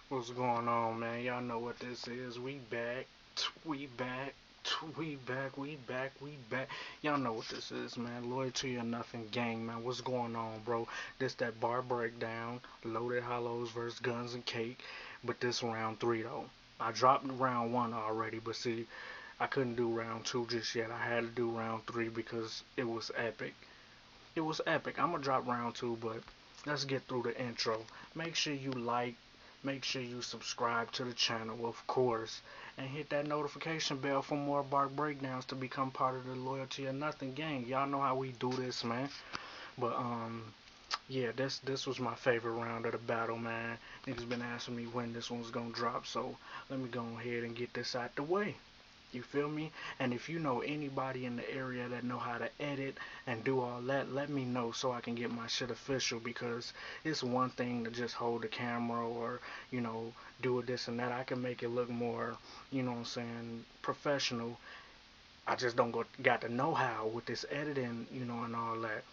What's going on, man? Y'all know what this is. We back. We back. We back. We back. We back. Y'all know what this is, man. Loyalty or nothing gang, man. What's going on, bro? This that bar breakdown. Loaded hollows versus guns and cake. But this round three though. I dropped round one already, but see, I couldn't do round two just yet. I had to do round three because it was epic. It was epic. I'm gonna drop round two, but let's get through the intro. Make sure you like, make sure you subscribe to the channel, of course, and hit that notification bell for more Bark breakdowns to become part of the Loyalty or Nothing gang. Y'all know how we do this, man. But yeah, this was my favorite round of the battle, man. Niggas been asking me when this one's gonna drop, so let me go ahead and get this out the way. You feel me? And if you know anybody in the area that know how to edit and do all that, let me know so I can get my shit official, because it's one thing to just hold the camera or, do this and that. I can make it look more, what I'm saying, professional. I just don't got the know-how with this editing, and all that.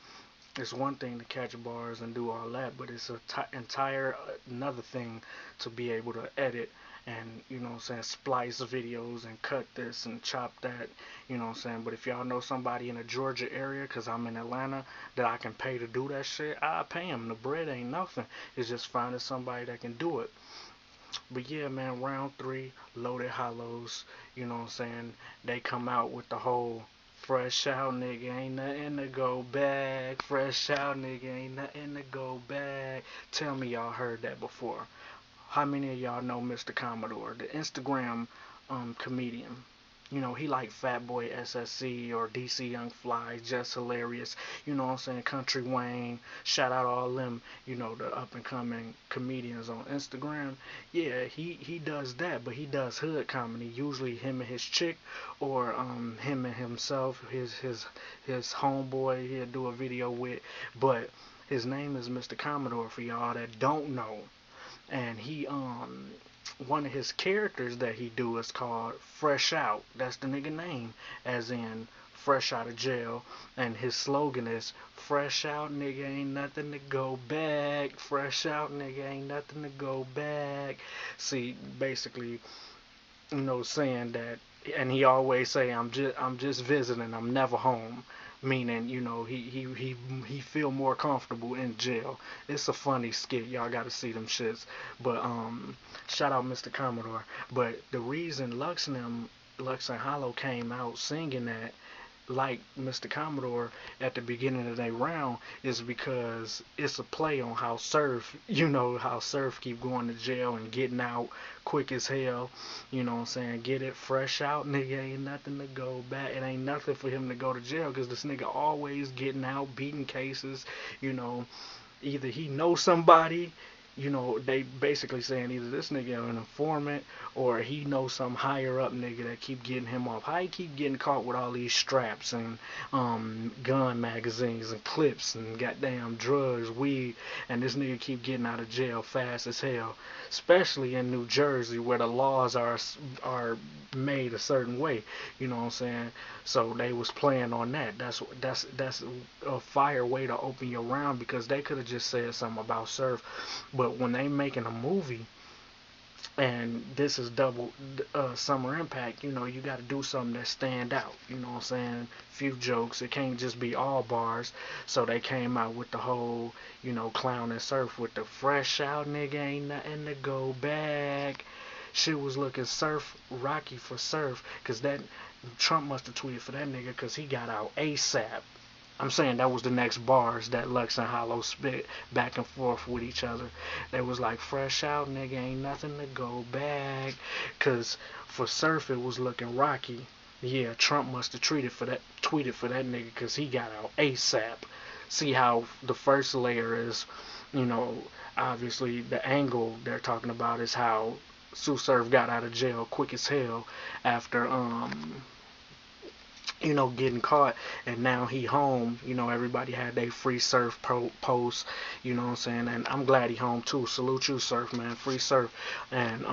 It's one thing to catch bars and do all that, but it's a entire another thing to be able to edit and, what I'm saying, splice videos and cut this and chop that, what I'm saying. But if y'all know somebody in the Georgia area, because I'm in Atlanta, that I can pay to do that shit, I pay them. The bread ain't nothing. It's just finding somebody that can do it. But yeah, man, round three, loaded hollows, what I'm saying. They come out with the whole fresh out, nigga, ain't nothing to go back. Fresh out, nigga, ain't nothing to go back. Tell me y'all heard that before. How many of y'all know Mr. Commodore, the Instagram comedian? He like Fatboy SSC or DC Young Fly, just hilarious. You know what I'm saying? Country Wayne, shout out all them, the up and coming comedians on Instagram. Yeah, he does that, but he does hood comedy. Usually him and his chick, or him and himself, his homeboy he'll do a video with. But his name is Mr. Commodore for y'all that don't know. And he one of his characters that he do is called Fresh Out. That's the nigga name, as in fresh out of jail. And his slogan is fresh out, nigga, ain't nothing to go back. Fresh out, nigga, ain't nothing to go back. See, basically, saying that, and he always say, I'm just visiting, I'm never home. Meaning, he feel more comfortable in jail. It's a funny skit, y'all gotta see them shits. But shout out Mr. Commodore. But the reason Lux and Hollow came out singing that, like Mr. Commodore at the beginning of their round, is because it's a play on how Surf, how Surf keep going to jail and getting out quick as hell. You know what I'm saying? Get it fresh out, nigga. Ain't nothing to go back. It ain't nothing for him to go to jail, because this nigga always getting out, beating cases. You know, either he knows somebody, they basically saying either this nigga an informant or he knows some higher up nigga that keep getting him off. How he keep getting caught with all these straps and gun magazines and clips and goddamn drugs, weed, and this nigga keep getting out of jail fast as hell, especially in New Jersey where the laws are made a certain way. You know what I'm saying? So they was playing on that. That's a fire way to open your round, because they could have just said something about Surf, but when they making a movie, and this is double summer impact, you got to do something that stand out. You know what I'm saying? Few jokes. It can't just be all bars. So they came out with the whole, clown and Surf with the fresh out, nigga, ain't nothing to go back. Shit was looking Surf rocky for Surf, cause that Trump must have tweeted for that nigga, cause he got out ASAP. I'm saying that was the next bars that Lux and Hollow spit back and forth with each other. They was like, fresh out, nigga, ain't nothing to go back. Cause for Surf it was looking rocky. Yeah, Trump must have tweeted for that nigga, cause he got out ASAP. See how the first layer is, you know, obviously the angle they're talking about is how Sue Surf got out of jail quick as hell after getting caught, and now he home. Everybody had their free Surf post, you know what I'm saying, and I'm glad he home too. Salute you, Surf, man, free Surf. And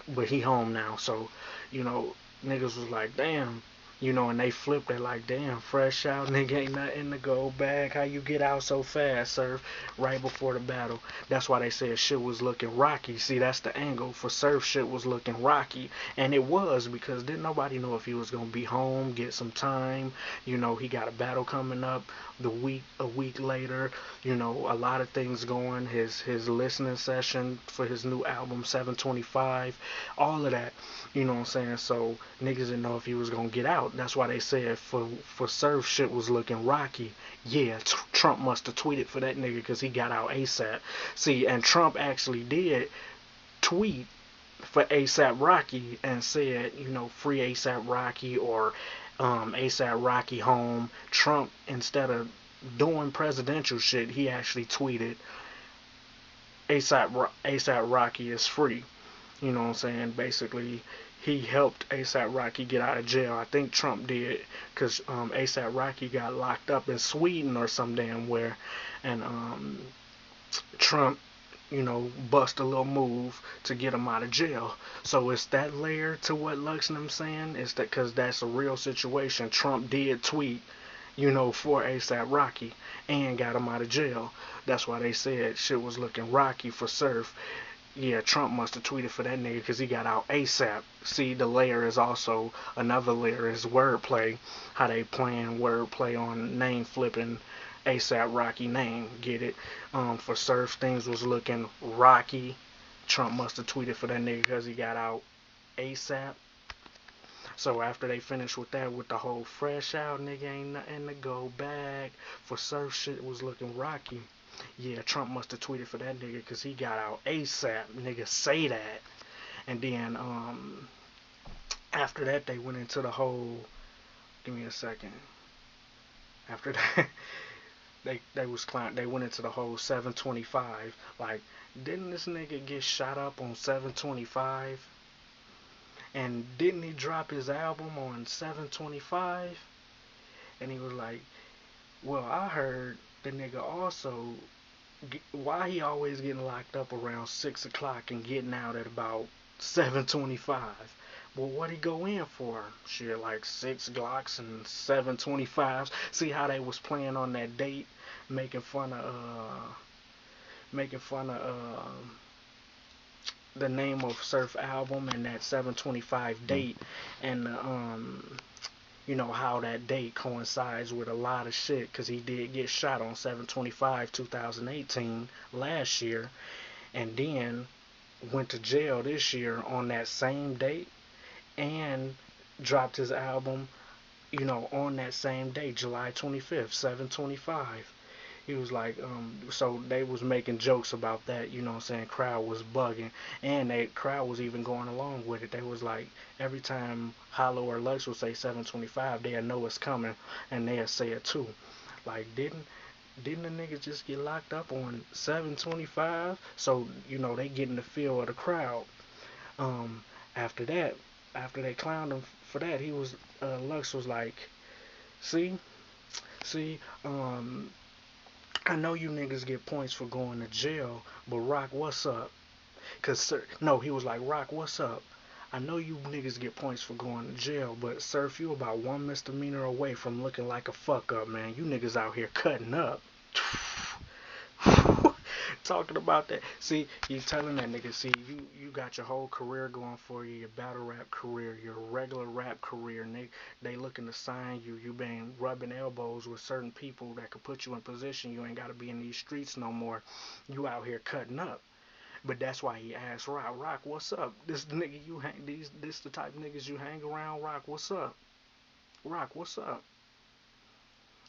but he home now, so, niggas was like, damn, You know, and they flipped it like, damn, fresh out, nigga, ain't nothing to go back. How you get out so fast, Surf? Right before the battle. That's why they said shit was looking rocky. See, that's the angle for Surf. Shit was looking rocky, and it was because didn't nobody know if he was gonna be home, get some time. You know, he got a battle coming up a week later. You know, a lot of things going. His listening session for his new album 725, all of that. You know what I'm saying? So niggas didn't know if he was gonna get out. That's why they said for Surf shit was looking rocky. Yeah, Trump must have tweeted for that nigga because he got out ASAP. See, and Trump actually did tweet for ASAP Rocky and said, you know, free ASAP Rocky or ASAP Rocky home. Trump, instead of doing presidential shit, he actually tweeted ASAP Rocky is free. You know what I'm saying? Basically, he helped ASAP Rocky get out of jail. I think Trump did, because ASAP Rocky got locked up in Sweden or some damn where, and Trump, you know, bust a little move to get him out of jail. So it's that layer to what Lux and I'm saying. It's that because that's a real situation. Trump did tweet, you know, for ASAP Rocky and got him out of jail. That's why they said shit was looking rocky for Surf. Yeah, Trump must have tweeted for that nigga because he got out ASAP. See, the layer is also another layer is wordplay. How they playing wordplay on name flipping ASAP Rocky name. Get it? For Surf, things was looking rocky. Trump must have tweeted for that nigga because he got out ASAP. So after they finished with that, with the whole fresh out, nigga ain't nothing to go back. For Surf, shit was looking rocky. Yeah, Trump must have tweeted for that nigga because he got out ASAP. Nigga say that. And then after that, they went into the whole. Give me a second. After that, they went into the whole 725. Like, didn't this nigga get shot up on 725? And didn't he drop his album on 725? And he was like, well, I heard the nigga also, why he always getting locked up around 6 o'clock and getting out at about 7:25? Well, what he go in for? Shit, like 6 Glocks and 7:25s. See how they was playing on that date, making fun of the name of Surf album and that 7:25 date, and you know how that date coincides with a lot of shit because he did get shot on 7/25 2018 last year, and then went to jail this year on that same date and dropped his album, you know, on that same day, July 25th, 7/25. He was like, so they was making jokes about that, you know what I'm saying? Crowd was bugging, and the crowd was even going along with it. They was like, every time Hollow or Lux would say 7:25, they'll know it's coming, and they'll say it too. Like, didn't the niggas just get locked up on 7:25? So, you know, they getting the feel of the crowd. After that, after they clowned him for that, he was, Lux was like, see, see, I know you niggas get points for going to jail, but Rock, what's up? Cause sir, no, he was like, Rock, what's up? I know you niggas get points for going to jail, but Surf, you about one misdemeanor away from looking like a fuck up, man. You niggas out here cutting up. Talking about that. See, you telling that nigga, see, you got your whole career going for you, your battle rap career, your regular rap career, and they looking to sign you. You been rubbing elbows with certain people that could put you in position. You ain't got to be in these streets no more. You out here cutting up. But that's why he asked Rock, Rock, what's up? This nigga you hang, this the type of niggas you hang around. Rock, what's up? Rock, what's up?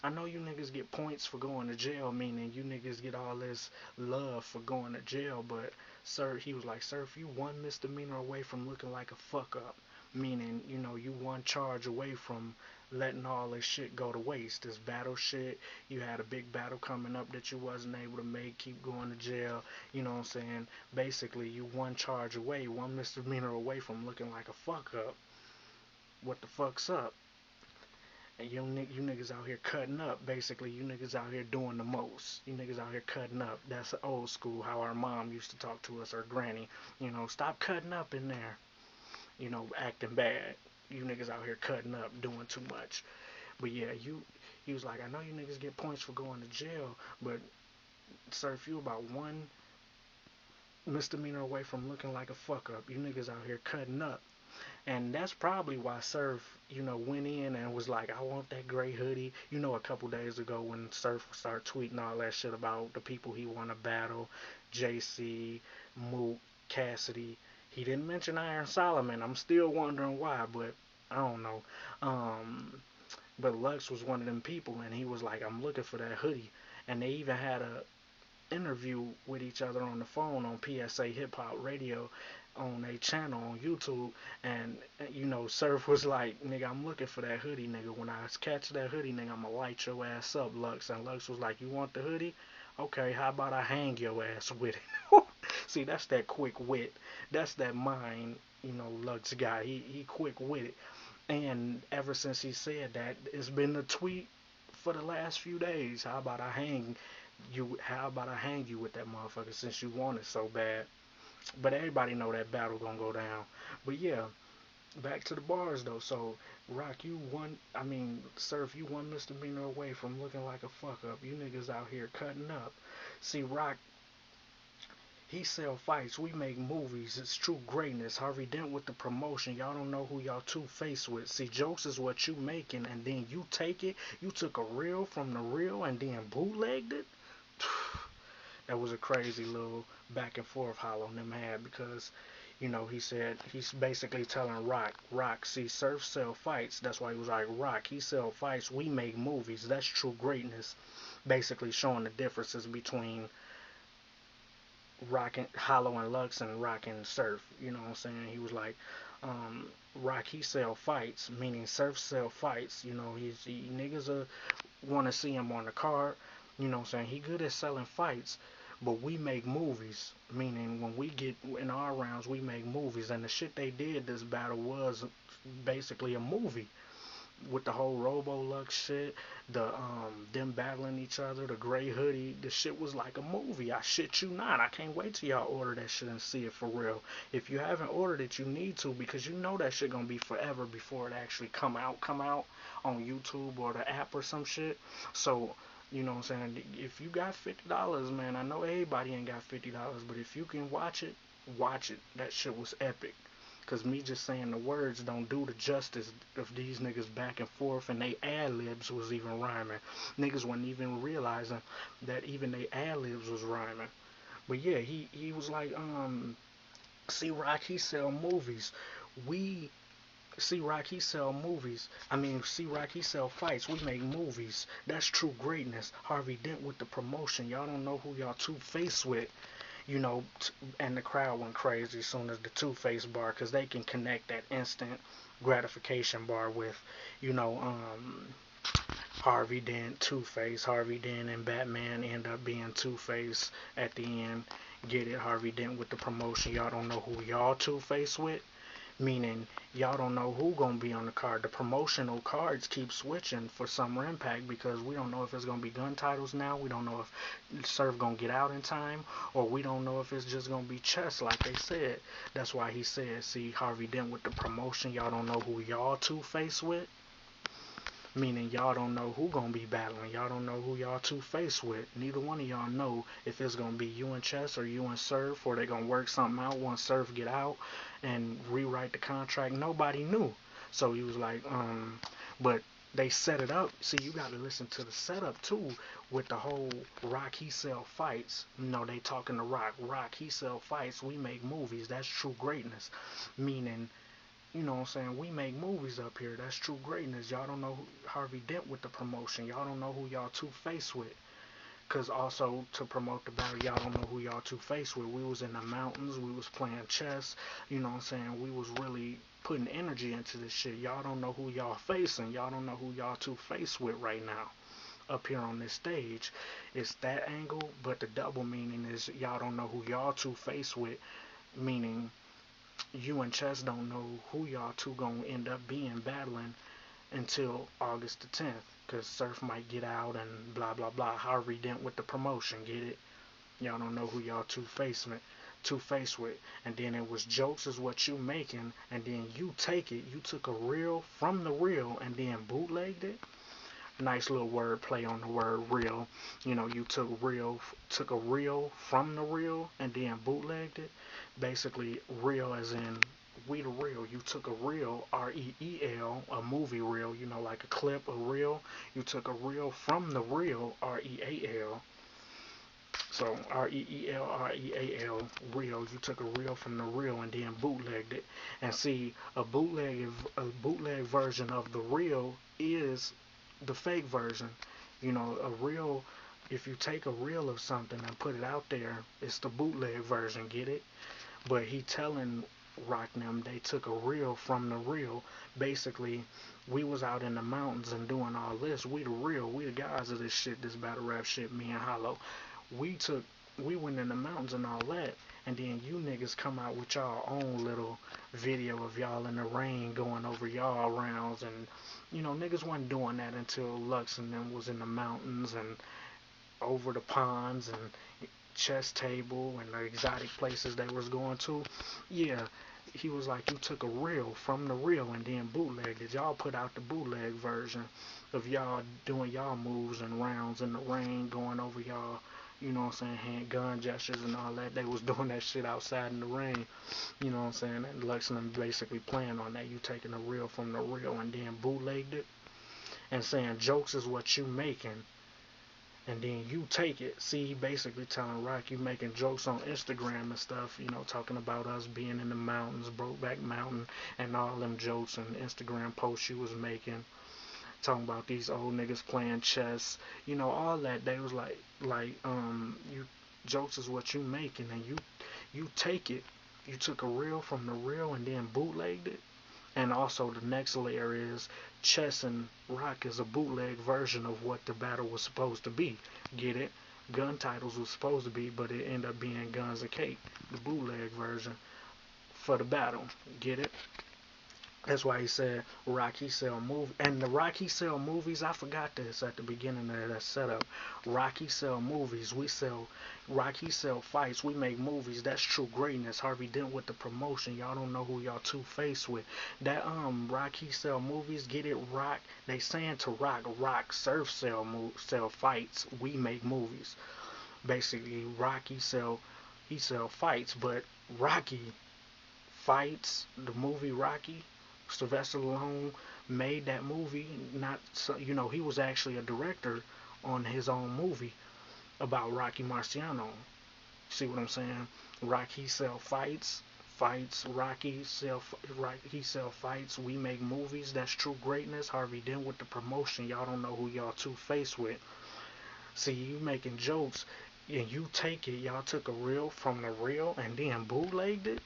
I know you niggas get points for going to jail, meaning you niggas get all this love for going to jail, but sir, he was like, sir, if you one misdemeanor away from looking like a fuck up, meaning, you know, you one charge away from letting all this shit go to waste. This battle shit, you had a big battle coming up that you wasn't able to make, keep going to jail, you know what I'm saying? Basically, you one charge away, one misdemeanor away from looking like a fuck up. What the fuck's up? And you niggas out here cutting up. Basically, you niggas out here doing the most. You niggas out here cutting up. That's old school, how our mom used to talk to us, or granny. You know, stop cutting up in there. acting bad. You niggas out here cutting up, doing too much. But yeah, he was like, I know you niggas get points for going to jail, but Surf, you about one misdemeanor away from looking like a fuck up. You niggas out here cutting up. And that's probably why Surf, went in and was like, I want that gray hoodie. A couple days ago when Surf started tweeting all that shit about the people he want to battle, JC, Mook, Cassidy. He didn't mention Iron Solomon. I'm still wondering why, but I don't know. But Lux was one of them people, and he was like, I'm looking for that hoodie. And they even had a interview with each other on the phone on PSA Hip Hop Radio on a channel on YouTube, and Surf was like, nigga, I'm looking for that hoodie, nigga. When I catch that hoodie, nigga, I'ma light your ass up, Lux. And Lux was like, you want the hoodie? Okay, how about I hang your ass with it? See, that's that quick wit. That's that mind, Lux guy. He quick witted. And ever since he said that, it's been the tweet for the last few days. How about I hang you with that motherfucker since you want it so bad? But everybody know that battle gonna go down. But yeah, back to the bars though. So Rock, you one. I mean, Surf, you one misdemeanor away from looking like a fuck up. You niggas out here cutting up. See, Rock, he sell fights. We make movies. It's true greatness. Harvey Dent with the promotion. Y'all don't know who y'all two-faced with. See, jokes is what you making, and then you take it. You took a reel from the reel and then bootlegged it. That was a crazy little back and forth Hollow and them had because, he said he's basically telling Rock, see, Surf sell fights. That's why he was like, Rock, he sell fights. We make movies. That's true greatness. Basically showing the differences between Rock and Hollow and Lux and Rock and Surf. You know what I'm saying? He was like, Rock, he sell fights, meaning Surf sell fights. Niggas want to see him on the card. You know what I'm saying? He good at selling fights, but we make movies. Meaning when we get in our rounds, we make movies. And the shit they did this battle was basically a movie with the whole ROBO-LUX shit, them battling each other, the gray hoodie, the shit was like a movie. I shit you not. I can't wait till y'all order that shit and see it for real. If you haven't ordered it, you need to because that shit gonna be forever before it actually come out on YouTube or the app or some shit. So, you know what I'm saying? If you got $50, man, I know everybody ain't got $50, but if you can watch it, watch it. That shit was epic. Cause me just saying the words don't do the justice of these niggas back and forth, and they ad-libs was even rhyming. Niggas wasn't even realizing that even they ad-libs was rhyming. But yeah, he was like, see Rock, he sell movies. We see Rock, he sell movies. I mean, see Rock, he sell fights. We make movies. That's true greatness. Harvey Dent with the promotion. Y'all don't know who y'all two-faced with. And the crowd went crazy as soon as the Two-Face bar, because they can connect that instant gratification bar with, Harvey Dent, Two-Face. Harvey Dent and Batman end up being Two-Face at the end. Get it? Harvey Dent with the promotion. Y'all don't know who y'all Two-Face with. Meaning, y'all don't know who gonna be on the card. The promotional cards keep switching for Summer Impact because we don't know if it's gonna be gun titles now. We don't know if Surf gonna get out in time, or we don't know if it's just gonna be chess like they said. That's why he said, see, Harvey Dent with the promotion. Y'all don't know who y'all two-face with. Meaning y'all don't know who gonna be battling. Y'all don't know who y'all two-face with. Neither one of y'all know if it's gonna be you and Chess or you and Surf, or they gonna work something out once Surf get out and rewrite the contract. Nobody knew. So he was like, but they set it up. See, you gotta listen to the setup too with the whole Rock, he sell fights. They talking to Rock. Rock, he sell fights. We make movies. That's true greatness. Meaning, you know what I'm saying? We make movies up here. That's true greatness. Y'all don't know who Harvey Dent with the promotion. Y'all don't know who y'all two-face with. Because also, to promote the battle, y'all don't know who y'all two-face with. We was in the mountains. We was playing chess. You know what I'm saying? We was really putting energy into this shit. Y'all don't know who y'all facing. Y'all don't know who y'all two-face with right now. Up here on this stage. It's that angle, but the double meaning is y'all don't know who y'all two-face with. Meaning, you and Chess don't know who y'all two gonna end up being battling until August the 10th, because Surf might get out and blah blah blah. Harvey Dent with the promotion, get it? Y'all don't know who y'all two-face with. two-faced with. And then it was jokes is what you making, and then you take it. You took a reel from the reel and then bootlegged it. Nice little word play on the word real. You know, you took a reel from the reel and then bootlegged it. Basically, real as in we the real. You took a reel, REEL, a movie reel, you know, like a clip, a reel. You took a reel from the reel, REAL. So REEL, reel. You took a reel from the reel and then bootlegged it. And see, a bootleg version of the reel is the fake version. You know, a reel. If you take a reel of something and put it out there, it's the bootleg version. Get it? But he telling Rock them they took a reel from the reel. Basically, we was out in the mountains and doing all this. We the real. We the guys of this shit. This battle rap shit. Me and Hollow. We went in the mountains and all that, and then you niggas come out with y'all own little video of y'all in the rain going over y'all rounds, and you know niggas wasn't doing that until Lux and them was in the mountains and over the ponds and chess table and the exotic places they was going to. Yeah, he was like, you took a reel from the reel and then bootlegged it. Y'all put out the bootleg version of y'all doing y'all moves and rounds in the rain, going over y'all, you know what I'm saying, hand gun gestures and all that. They was doing that shit outside in the rain, you know what I'm saying, and Lex and them basically playing on that. You taking a reel from the reel and then bootlegged it and saying jokes is what you making, and then you take it. See, basically telling Rock you making jokes on Instagram and stuff, you know, talking about us being in the mountains, Brokeback Mountain, and all them jokes and Instagram posts you was making, talking about these old niggas playing chess, you know, all that. They was like, you jokes is what you making, and you take it. You took a reel from the reel and then bootlegged it. And also the next layer is Chess and Rock is a bootleg version of what the battle was supposed to be. Get it? Gun titles was supposed to be, but it ended up being Guns and Cake, the bootleg version for the battle. Get it? That's why he said Rock he sell movie, and the Rock he sell movies. I forgot this at the beginning of that setup. Rock he sell movies. We sell Rock he sell fights. We make movies. That's true greatness. Harvey Dent with the promotion. Y'all don't know who y'all two-faced with. That Rock he sell movies. Get it? Rock. They saying to Rock surf sell fights. We make movies. Basically, Rock he sell fights, but Rocky fights the movie Rocky. Sylvester Stallone made that movie. Not so, you know, he was actually a director on his own movie about Rocky Marciano. See what I'm saying? Rocky sell fights. Rocky sell fights. We make movies. That's true greatness. Harvey Dent with the promotion. Y'all don't know who y'all two-faced with. See, you making jokes and you take it. Y'all took a reel from the reel and then bootlegged it.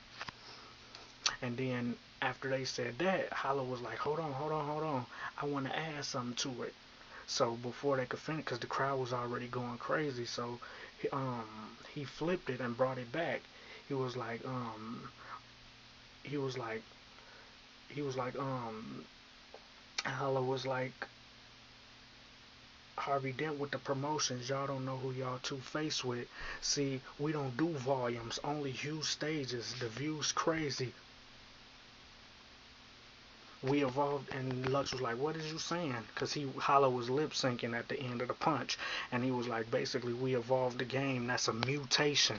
And then after they said that, Hollow was like, hold on. I want to add something to it. So before they could finish, because the crowd was already going crazy, so he flipped it and brought it back. He was like, Hollow was like, Harvey Dent with the promotions. Y'all don't know who y'all two-faced with. See, we don't do volumes, only huge stages. The view's crazy. We evolved, and Lux was like, what is you saying? Because Hollow was lip syncing at the end of the punch, and he was like, basically, we evolved the game. That's a mutation.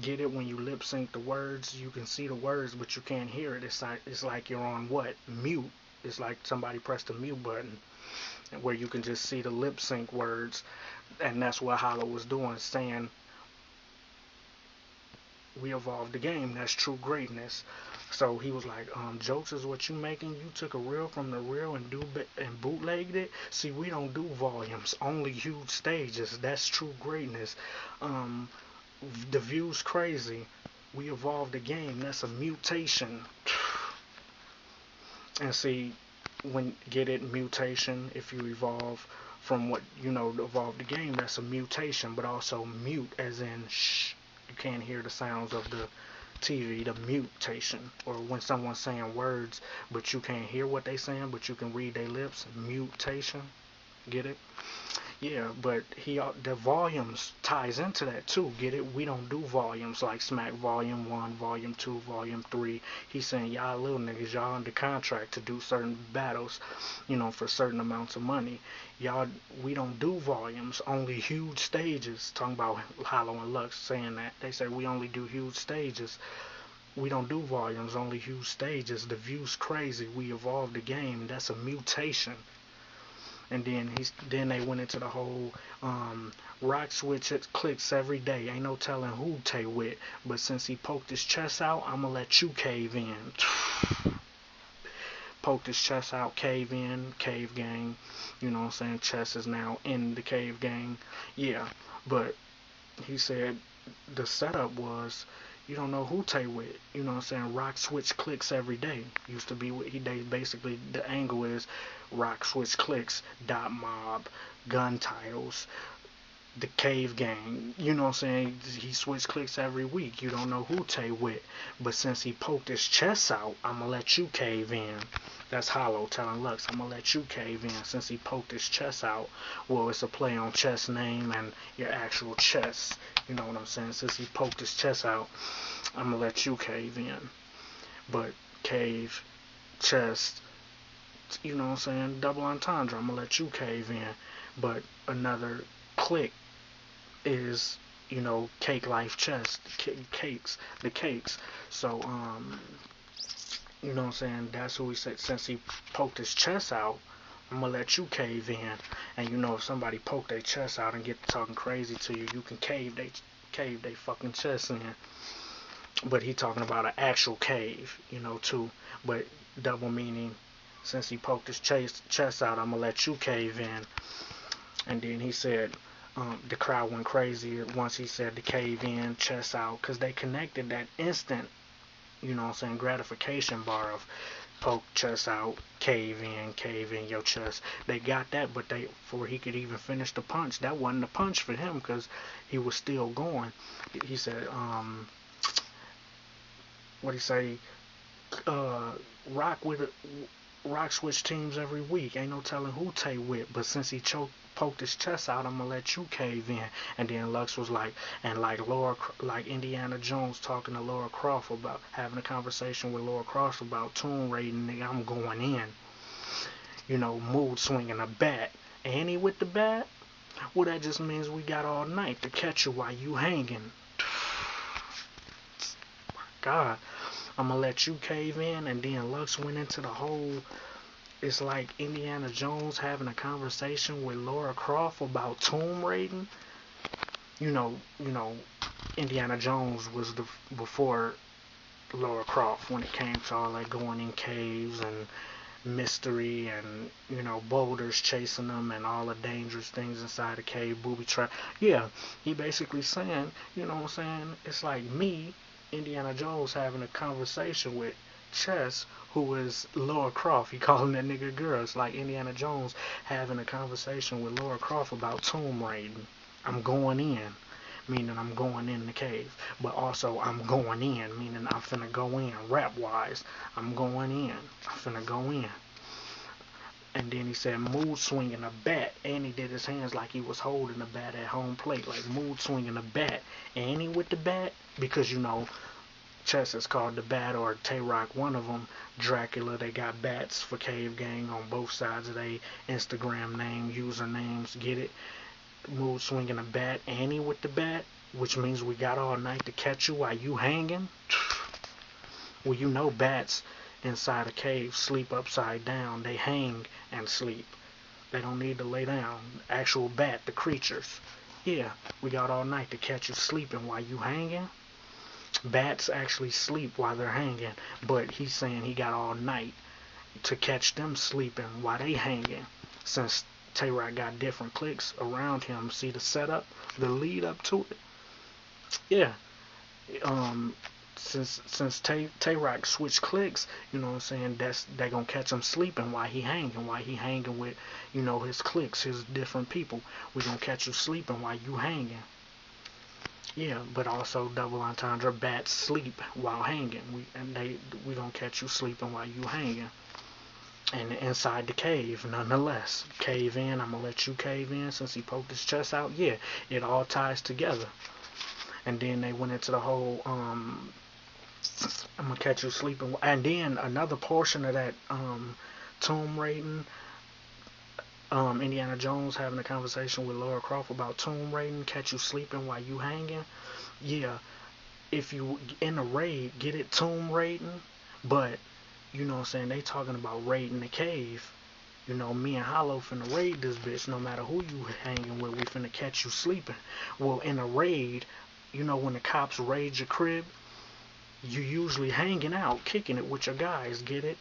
Get it? When you lip sync the words, you can see the words, but you can't hear it. It's like you're on what? Mute. It's like somebody pressed the mute button, where you can just see the lip sync words, and that's what Hollow was doing, saying, we evolved the game. That's true greatness. So he was like, jokes is what you making. You took a reel from the reel and bootlegged it. See, we don't do volumes, only huge stages. That's true greatness. The view's crazy. We evolved the game. That's a mutation. And see, get it, mutation. If you evolve from what evolve the game, that's a mutation. But also mute, as in shh. You can't hear the sounds of the TV, the mutation, or when someone's saying words, but you can't hear what they saying, but you can read their lips. Mutation, get it? Yeah, but the volumes ties into that too. Get it? We don't do volumes like Smack Volume 1, Volume 2, Volume 3. He's saying y'all little niggas, y'all under contract to do certain battles, for certain amounts of money. Y'all, we don't do volumes, only huge stages. Talking about Hollow and Lux saying that. They say we only do huge stages. We don't do volumes, only huge stages. The view's crazy. We evolved the game. That's a mutation. And then they went into the whole rock switch it clicks every day. Ain't no telling who Tay with. But since he poked his chest out, I'ma let you cave in. Poked his chest out, cave in, cave gang. You know what I'm saying? Chess is now in the cave gang. Yeah. But he said the setup was you don't know who Tay with. You know what I'm saying? Rock switch clicks every day. Used to be what they basically the angle is rock switch clicks, dot mob, gun titles, the cave gang. You know what I'm saying? He switch clicks every week. You don't know who Tay with. But since he poked his chest out, I'ma let you cave in. That's Hollow telling Lux, I'ma let you cave in since he poked his chest out. Well, it's a play on chess name and your actual chest. You know what I'm saying? Since he poked his chest out, I'ma let you cave in. But cave, chest, you know what I'm saying? Double entendre, I'ma let you cave in. But another click is, cake life chest, the cakes. So, you know what I'm saying? That's who he said. Since he poked his chest out, I'm gonna let you cave in. And if somebody poke their chest out and get to talking crazy to you, you can cave they fucking chest in. But he talking about an actual cave, too. But double meaning. Since he poked his chest out, I'm gonna let you cave in. And then he said, the crowd went crazy once he said the cave in, chest out, because they connected that instant, gratification bar of poke chest out, cave in your chest. They got that, but before he could even finish the punch, that wasn't a punch for him because he was still going. He said, what he say? Rock with rock switch teams every week. Ain't no telling who Tay with, but since he poked his chest out, I'm gonna let you cave in. And then Lux was like, and like Indiana Jones talking to Laura Croft about having a conversation with Laura Croft about tomb raiding. Nigga, I'm going in. Mood swinging a bat. And he with the bat? Well, that just means we got all night to catch you while you hanging. God, I'm gonna let you cave in. And then Lux went into the whole. It's like Indiana Jones having a conversation with Laura Croft about tomb raiding. Indiana Jones was before Laura Croft when it came to all that going in caves and mystery and boulders chasing them and all the dangerous things inside the cave, booby trap. Yeah, he basically saying, you know what I'm saying? It's like me, Indiana Jones, having a conversation with Chess, who is Laura Croft. He calling that nigga girl. It's like Indiana Jones having a conversation with Laura Croft about tomb raiding. I'm going in, meaning I'm going in the cave. But also I'm going in, meaning I'm finna go in rap wise. I'm going in. I'm finna go in. And then he said mood swinging a bat, and he did his hands like he was holding the bat at home plate, like mood swinging a bat. And he with the bat because Chess is called the Bat, or Tay-Rock, one of them. Dracula, they got bats for Cave Gang on both sides of their Instagram name, usernames, get it? Mood swinging a bat, Annie with the bat, which means we got all night to catch you while you hanging. Well, bats inside a cave sleep upside down. They hang and sleep. They don't need to lay down. Actual bat, the creatures. Yeah, we got all night to catch you sleeping while you hanging. Bats actually sleep while they're hanging, but he's saying he got all night to catch them sleeping while they hanging. Since Tay-Rock got different clicks around him, see the setup, the lead up to it. Yeah. Since Tay-Rock switched clicks, you know what I'm saying, they gonna catch him sleeping while he hanging with, his clicks, his different people. We gonna catch you sleeping while you hanging. Yeah, but also double entendre, bats sleep while hanging. We gonna catch you sleeping while you hanging. and inside the cave, nonetheless. Cave in, I'm gonna let you cave in since he poked his chest out. Yeah, it all ties together. And then they went into the whole, I'm gonna catch you sleeping. And then another portion of that, tomb raiding, Indiana Jones having a conversation with Laura Croft about tomb raiding, catch you sleeping while you hanging. Yeah, if you in a raid, get it tomb raiding, but you know what I'm saying, they talking about raiding the cave. You know, me and Hollow finna raid this bitch no matter who you hanging with, we finna catch you sleeping. Well, in a raid, you know when the cops raid your crib, you usually hanging out, kicking it with your guys, get it?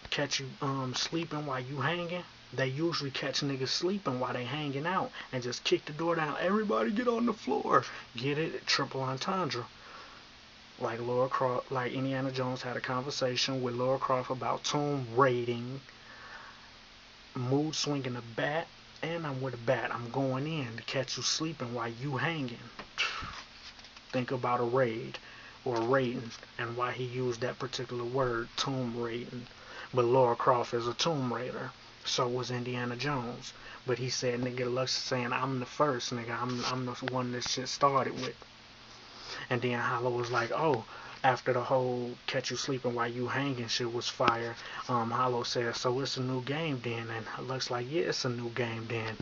Catch you sleeping while you hanging. They usually catch niggas sleeping while they hanging out and just kick the door down. Everybody get on the floor. Get it? Triple entendre. Like Laura Croft, like Indiana Jones had a conversation with Laura Croft about tomb raiding, mood swinging a bat, and I'm with a bat. I'm going in to catch you sleeping while you hanging. Think about a raid or raiding and why he used that particular word, tomb raiding. But Laura Croft is a tomb raider. So was Indiana Jones. But he said, nigga, Lux saying, I'm the first, nigga. I'm the one this shit started with. And then Hollow was like, oh, after the whole catch you sleeping while you hanging shit was fire, Hollow said, so it's a new game then. And Lux like, yeah, it's a new game then.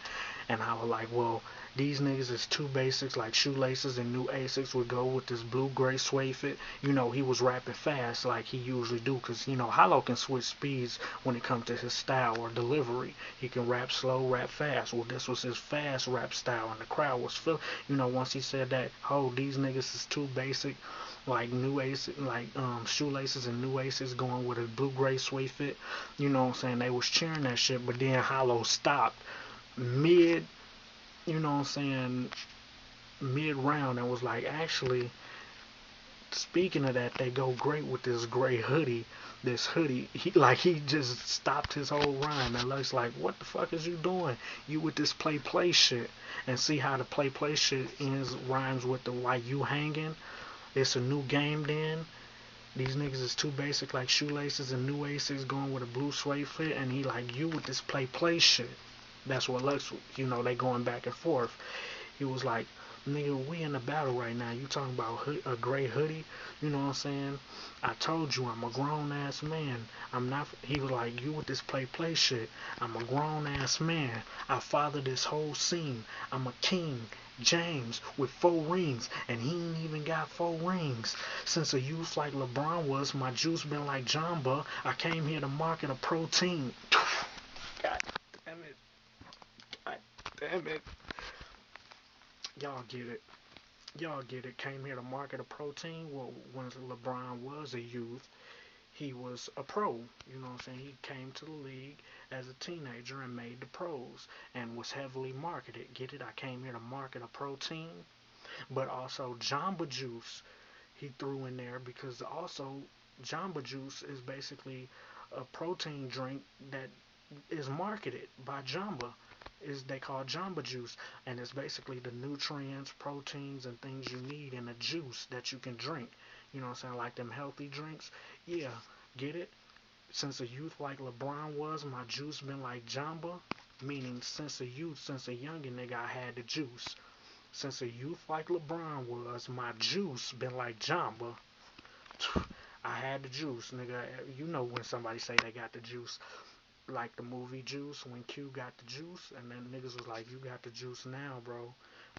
And I was like, well, these niggas is too basics, like shoelaces and new Asics would go with this blue gray suede fit. You know, he was rapping fast like he usually do, because, you know, Hollow can switch speeds when it comes to his style or delivery. He can rap slow, rap fast. Well, this was his fast rap style, and the crowd was filled. You know, once he said that, oh, these niggas is too basic, like new Asics, like shoelaces and new Asics going with a blue gray suede fit. You know what I'm saying? They was cheering that shit, but then Hollow stopped mid, you know what I'm saying, mid round and was like, actually, speaking of that, they go great with this gray hoodie. This hoodie, he just stopped his whole rhyme and looks like, what the fuck is you doing? You with this play shit. And see how the play shit ends rhymes with the why you hanging. It's a new game then. These niggas is too basic like shoelaces and new aces going with a blue suede fit, and he like, you with this play shit. That's what Lux, you know, they going back and forth. He was like, nigga, we in a battle right now. You talking about a gray hoodie? You know what I'm saying? I told you I'm a grown ass man. I'm not. He was like, you with this play shit. I'm a grown ass man. I fathered this whole scene. I'm a king. James with 4 rings, and he ain't even got 4 rings. Since a youth like LeBron was, my juice been like Jamba. I came here to market a protein. God damn it. God damn it. Y'all get it. Y'all get it. Came here to market a protein. Well, when LeBron was a youth, he was a pro. You know what I'm saying? He came to the league as a teenager and made the pros and was heavily marketed. Get it? I came here to market a protein, but also Jamba Juice he threw in there because also Jamba Juice is basically a protein drink that is marketed by Jamba. Is they call Jamba Juice, and it's basically the nutrients, proteins, and things you need in a juice that you can drink. You know what I'm saying? Like them healthy drinks. Yeah, get it? Since a youth like LeBron was, my juice been like Jamba, meaning since a youth, since a youngin' nigga, I had the juice. Since a youth like LeBron was, my juice been like Jamba. I had the juice, nigga. You know when somebody say they got the juice. Like the movie Juice, when Q got the juice, and then niggas was like, you got the juice now, bro.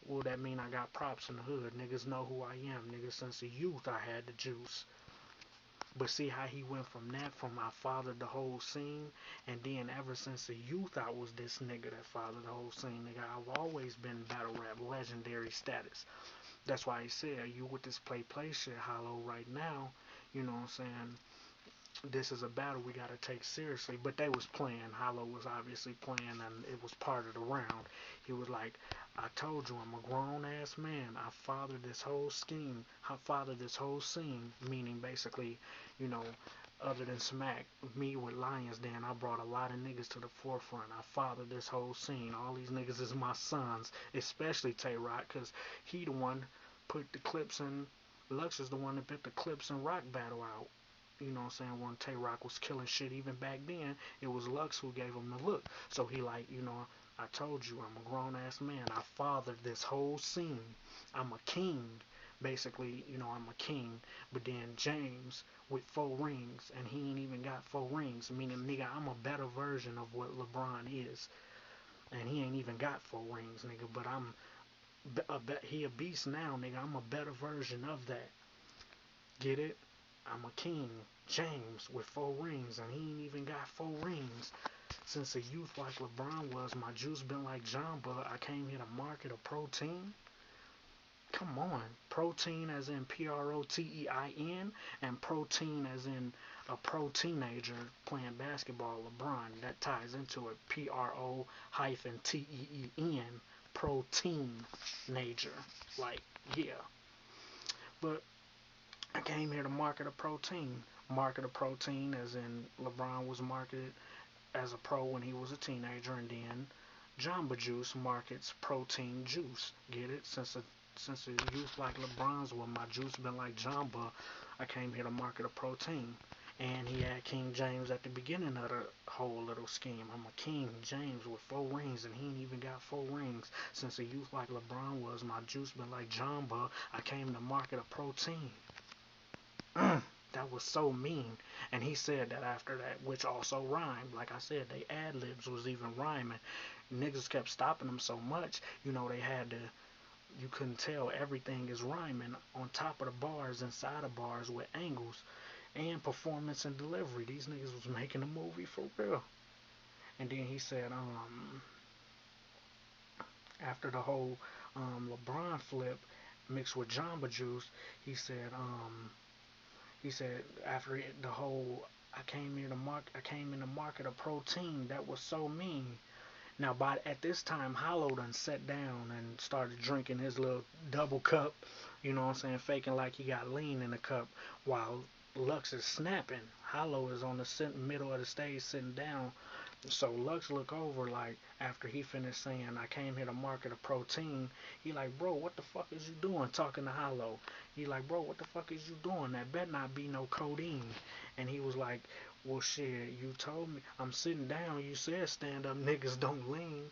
Well, that mean I got props in the hood. Niggas know who I am. Niggas, since a youth, I had the juice. But see how he went from that, from I fathered the whole scene, and then ever since a youth, I was this nigga that fathered the whole scene. Nigga, I've always been battle rap legendary status. That's why he said, you with this play shit, Hollow, right now, you know what I'm saying? This is a battle we gotta take seriously. But they was playing. Hollow was obviously playing, and it was part of the round. He was like, I told you I'm a grown ass man. I fathered this whole scheme. I fathered this whole scene. Meaning basically, you know, other than Smack, me with Lions Den, I brought a lot of niggas to the forefront. I fathered this whole scene. All these niggas is my sons, especially Tay Rock, because he the one put the clips in. Lux is the one that put the clips and Rock battle out. you know what I'm saying, when Tay-Rock was killing shit even back then, it was Lux who gave him the look. So he like, you know, I told you, I'm a grown-ass man. I fathered this whole scene. I'm a king. Basically, you know, I'm a king. But then James with 4 rings, and he ain't even got 4 rings. Meaning, nigga, I'm a better version of what LeBron is. And he ain't even got 4 rings, nigga. But he a beast now, nigga. I'm a better version of that. Get it? I'm a king, James, with 4 rings, and he ain't even got 4 rings. Since a youth like LeBron was, my juice been like Jamba. I came here to market a protein. Come on. Protein as in Protein, and protein as in a pro teenager playing basketball, LeBron. That ties into it. Pro-Teen. Protein-nager. Like, yeah. But I came here to market a protein. Market a protein as in LeBron was marketed as a pro when he was a teenager, and then Jamba Juice markets protein juice. Get it? Since a youth like LeBron's, well, my juice been like Jamba, I came here to market a protein. And he had King James at the beginning of the whole little scheme. I'm a King James with 4 rings, and he ain't even got 4 rings. Since a youth like LeBron was, my juice been like Jamba, I came to market a protein. That was so mean. And he said that after that, which also rhymed. Like I said, they ad-libs was even rhyming. Niggas kept stopping them so much, you know, they had to, you couldn't tell everything is rhyming on top of the bars, inside of bars with angles and performance and delivery. These niggas was making a movie for real. And then he said, after the whole LeBron flip mixed with Jamba Juice, he said, after the whole I came in the market of protein, that was so mean. Now at this time Hollow done sat down and started drinking his little double cup, you know what I'm saying, faking like he got lean in the cup while Lux is snapping. Hollow is on the middle of the stage sitting down. So Lux look over like after he finished saying I came here to market a protein, he like, bro, what the fuck is you doing, talking to Hollow? He like, bro, what the fuck is you doing? That better not be no codeine. And he was like, well shit, you told me I'm sitting down, you said stand up niggas don't lean.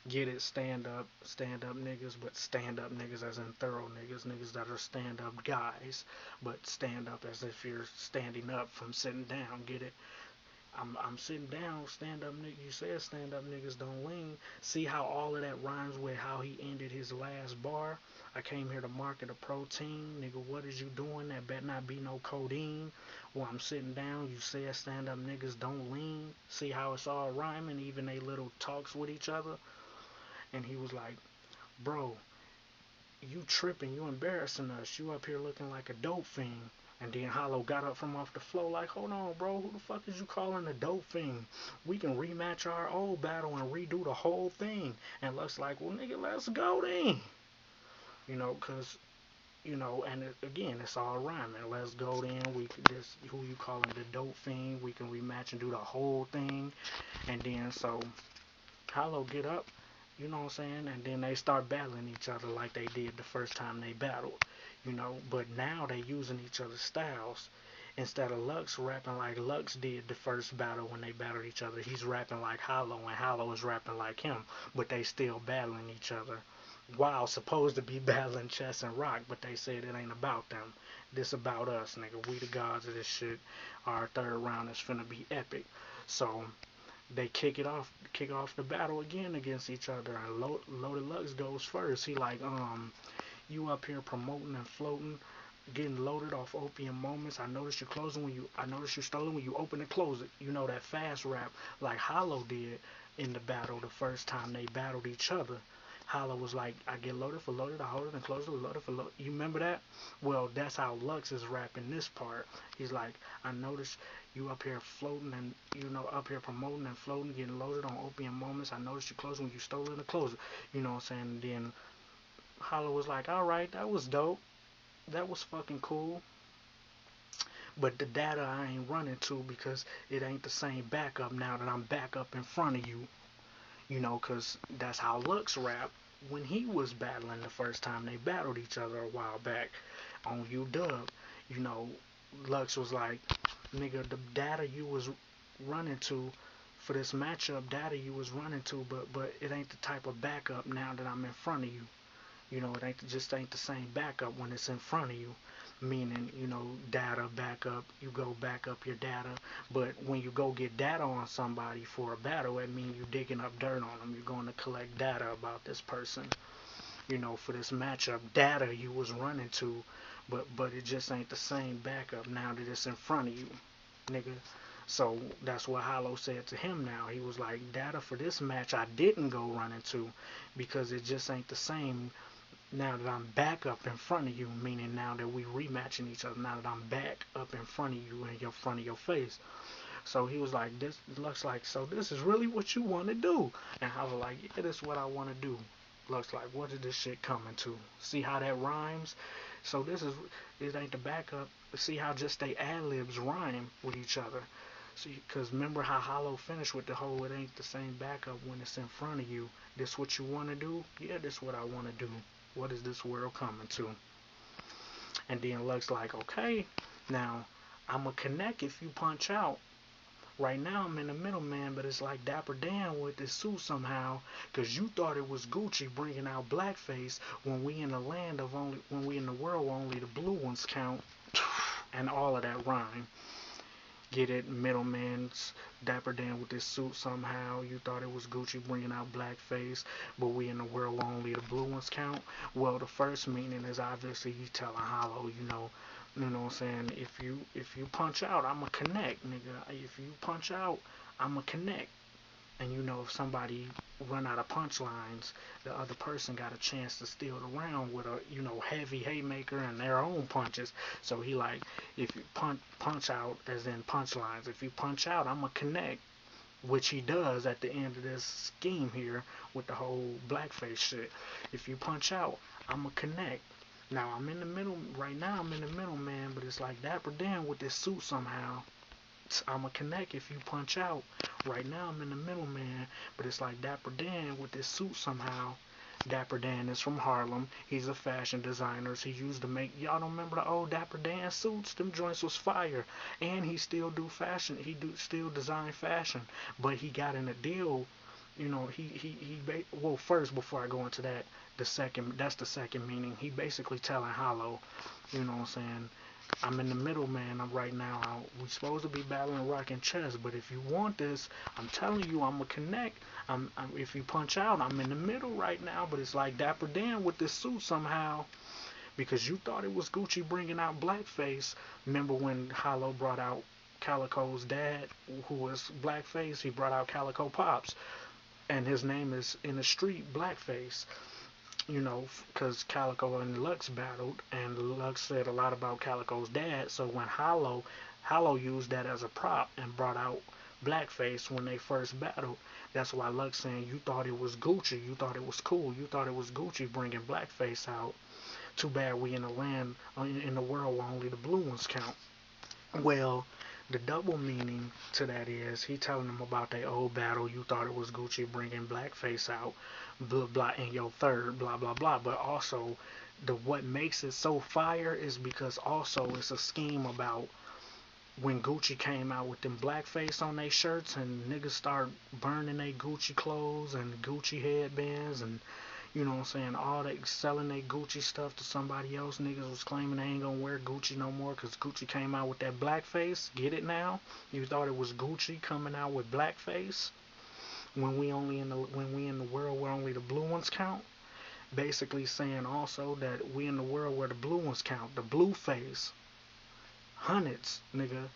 Get it, stand up niggas, but stand up niggas as in thorough niggas, niggas that are stand up guys, but stand up as if you're standing up from sitting down. Get it? I'm sitting down, stand up niggas. You said stand up niggas don't lean. See how all of that rhymes with how he ended his last bar? I came here to market a protein. Nigga, what is you doing? That better not be no codeine. While I'm sitting down, you said stand up niggas don't lean. See how it's all rhyming, even they little talks with each other? And he was like, bro, you tripping, you embarrassing us. You up here looking like a dope fiend. And then Hollow got up from off the floor like, hold on, bro, who the fuck is you calling a dope fiend? We can rematch our old battle and redo the whole thing. And Lux like, well, nigga, let's go then. You know, because, you know, and again, it's all rhyming. Let's go then. We could this, who you calling the dope fiend? We can rematch and do the whole thing. And then so Hollow get up, you know what I'm saying? And then they start battling each other like they did the first time they battled, you know. But now they using each other's styles. Instead of Lux rapping like Lux did the first battle when they battled each other, he's rapping like Hollow, and Hollow is rapping like him. But they still battling each other. While supposed to be battling Chess and Rock, but they said it ain't about them. This about us, nigga. We the gods of this shit. Our third round is finna be epic. So they kick off the battle again against each other, and loadedlux goes first. He like, you up here promoting and floating, getting loaded off opium moments. I noticed you stolen when you open and close it. You know that fast rap like Hollow did in the battle the first time they battled each other. Hollow was like, I get loaded for loaded, I hold it and close it, loaded for loaded. You remember that? Well, that's how Lux is rapping this part. He's like, I noticed you up here floating and, you know, up here promoting and floating, getting loaded on opium moments. I noticed you closing when you stole it and close it. You know what I'm saying? And then Hollow was like, alright, that was dope. That was fucking cool. But the data I ain't running to because it ain't the same backup now that I'm back up in front of you. You know, because that's how Lux rap when he was battling the first time they battled each other a while back on UW. You know, Lux was like, nigga, the data you was running to for this matchup, data you was running to, but it ain't the type of backup now that I'm in front of you. You know, it ain't just ain't the same backup when it's in front of you. Meaning, you know, data backup, you go back up your data. But when you go get data on somebody for a battle, it means you digging up dirt on them. You're going to collect data about this person. You know, for this matchup, data you was running to, but it just ain't the same backup now that it's in front of you, nigga. So that's what Hollow said to him now. He was like, data for this match I didn't go running to because it just ain't the same now that I'm back up in front of you, meaning now that we rematching each other, now that I'm back up in front of you in your front of your face. So he was like, this looks like, so this is really what you want to do. And I was like, yeah, this is what I want to do. Looks like, what is this shit coming to? See how that rhymes? So this is, it ain't the backup. See how just they ad-libs rhyme with each other. See, because remember how Hollow finished with the whole, it ain't the same backup when it's in front of you. This what you want to do? Yeah, this what I want to do. What is this world coming to? And then Lux like, okay, now I'm going to connect if you punch out. Right now I'm in the middle, man, but it's like Dapper Dan with this suit somehow, because you thought it was Gucci bringing out blackface when we in the land of only, when we in the world where only the blue ones count, and all of that rhyme. Get it, middleman's Dapper Dan with this suit somehow. You thought it was Gucci bringing out blackface, but we in the world where only the blue ones count. Well, the first meaning is obviously you telling Hollow, you know what I'm saying? If you punch out, I'ma connect, nigga. If you punch out, I'ma connect. And you know, if somebody run out of punchlines, the other person got a chance to steal the round with a, you know, heavy haymaker and their own punches. So he like, if you punch out, as in punchlines, if you punch out, I'ma connect. Which he does at the end of this scheme here with the whole blackface shit. If you punch out, I'ma connect. Now I'm in the middle right now. I'm in the middle, man. But it's like Dapper Dan with this suit somehow. I'ma connect if you punch out. Right now I'm in the middle, man. But it's like Dapper Dan with this suit somehow. Dapper Dan is from Harlem. He's a fashion designer. He used to make, y'all don't remember the old Dapper Dan suits? Them joints was fire. And he still do fashion. He do still design fashion. But he got in a deal. You know, well, first, before I go into that, that's the second meaning. He basically telling Hollow, you know what I'm saying, I'm in the middle, man. I'm right now. We supposed to be battling rock and chess, but if you want this, I'm telling you, I'm gonna connect. If you punch out, I'm in the middle right now. But it's like Dapper Dan with this suit somehow, because you thought it was Gucci bringing out blackface. Remember when Hollow brought out Calico's dad, who was blackface? He brought out Calico Pops, and his name is in the street Blackface. You know, because Calico and Lux battled, and Lux said a lot about Calico's dad. So when Hollow used that as a prop and brought out Blackface when they first battled, that's why Lux saying you thought it was Gucci, you thought it was cool, you thought it was Gucci bringing Blackface out. Too bad we in the land, in the world where only the blue ones count. Well, the double meaning to that is he telling them about their old battle. You thought it was Gucci bringing blackface out, blah blah, in your third, blah blah blah. But also, what makes it so fire is because also it's a scheme about when Gucci came out with them blackface on their shirts and niggas start burning their Gucci clothes and Gucci headbands and, you know what I'm saying, all that, selling their Gucci stuff to somebody else. Niggas was claiming they ain't gonna wear Gucci no more because Gucci came out with that blackface. Get it now? You thought it was Gucci coming out with blackface when we in the world where only the blue ones count? Basically saying also that we in the world where the blue ones count. The blue face. Hundreds, nigga.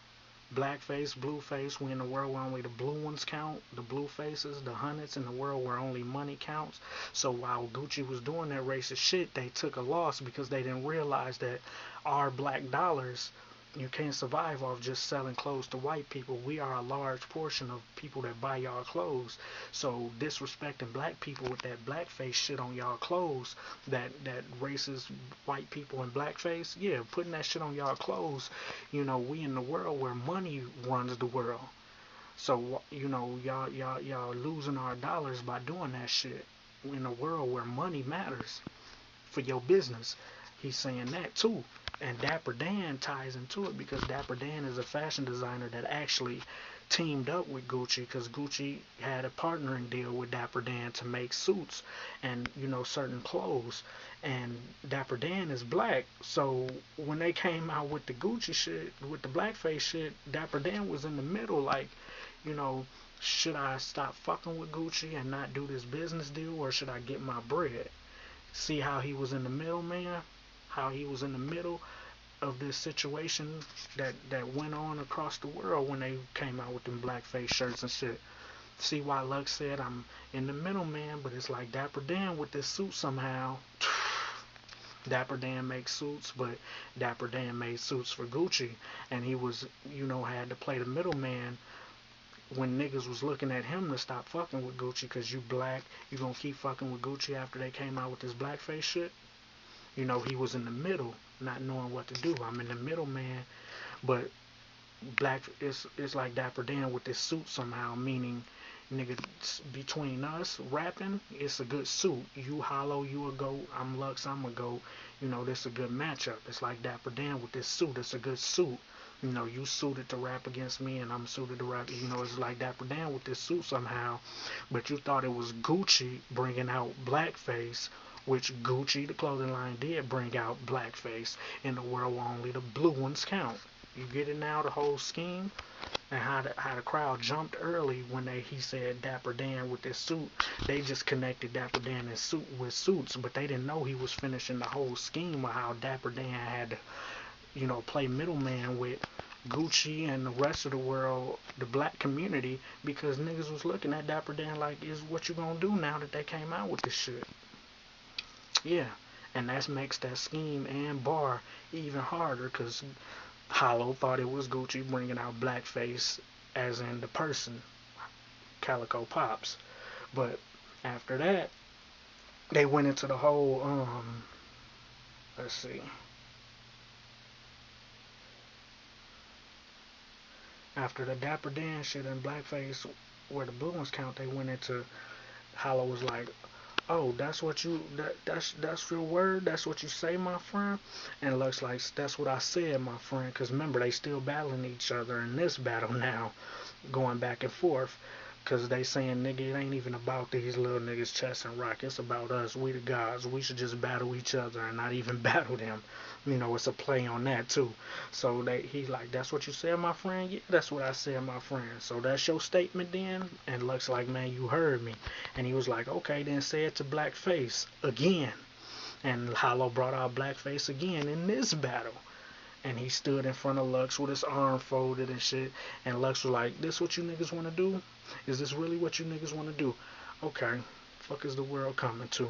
Blackface, blueface, we in the world where only the blue ones count, the blue faces, the hundreds in the world where only money counts. So while Gucci was doing that racist shit, they took a loss because they didn't realize that our black dollars, you can't survive off just selling clothes to white people. We are a large portion of people that buy y'all clothes. So disrespecting black people with that blackface shit on y'all clothes, that racist white people in blackface, yeah, putting that shit on y'all clothes, you know, we in the world where money runs the world. So, you know, y'all losing our dollars by doing that shit in a world where money matters for your business. he's saying that too. And Dapper Dan ties into it because Dapper Dan is a fashion designer that actually teamed up with Gucci because Gucci had a partnering deal with Dapper Dan to make suits and certain clothes. And Dapper Dan is black, so when they came out with the Gucci shit, with the blackface shit, Dapper Dan was in the middle, like, you know, should I stop fucking with Gucci and not do this business deal, or should I get my bread? See how he was in the middle, man? How he was in the middle of this situation that went on across the world when they came out with them blackface shirts and shit. See why Lux said I'm in the middle, man, but it's like Dapper Dan with this suit somehow. Dapper Dan makes suits, but Dapper Dan made suits for Gucci, and he was, had to play the middleman when niggas was looking at him to stop fucking with Gucci because you black, you gonna keep fucking with Gucci after they came out with this blackface shit. He was in the middle, not knowing what to do. I'm in the middle, man, but black, it's like Dapper Dan with this suit somehow, meaning, nigga, between us rapping, it's a good suit. You hollow, you a goat, I'm Lux, I'm a goat. This a good matchup. It's like Dapper Dan with this suit, it's a good suit. You suited to rap against me and I'm suited to rap. It's like Dapper Dan with this suit somehow. But you thought it was Gucci bringing out blackface, which Gucci, the clothing line, did bring out blackface in the world where only the blue ones count. You get it now, the whole scheme? And how the crowd jumped early when he said Dapper Dan with this suit. They just connected Dapper Dan and suit with suits, but they didn't know he was finishing the whole scheme of how Dapper Dan had to, play middleman with Gucci and the rest of the world, the black community, because niggas was looking at Dapper Dan like, is what you gonna do now that they came out with this shit? Yeah, and that makes that scheme and bar even harder, because Hollow thought it was Gucci bringing out blackface, as in the person, Calico Pops. But after that, they went into the whole, let's see. After the Dapper Dan shit and blackface, where the blue ones count, they went into, Hollow was like, oh, that's your word? That's what you say, my friend? And Lux like, that's what I said, my friend. Because remember, they still battling each other in this battle now, going back and forth. Because they saying, nigga, it ain't even about these little niggas chest and rock. It's about us. We the gods. We should just battle each other and not even battle them. It's a play on that too. So he like, that's what you said, my friend? Yeah, that's what I said, my friend. So that's your statement then? And Lux like, man, you heard me. And he was like, okay, then say it to blackface again. And Hollow brought out blackface again in this battle. And he stood in front of Lux with his arm folded and shit. And Lux was like, this what you niggas want to do? Is this really what you niggas want to do? Okay, fuck is the world coming to?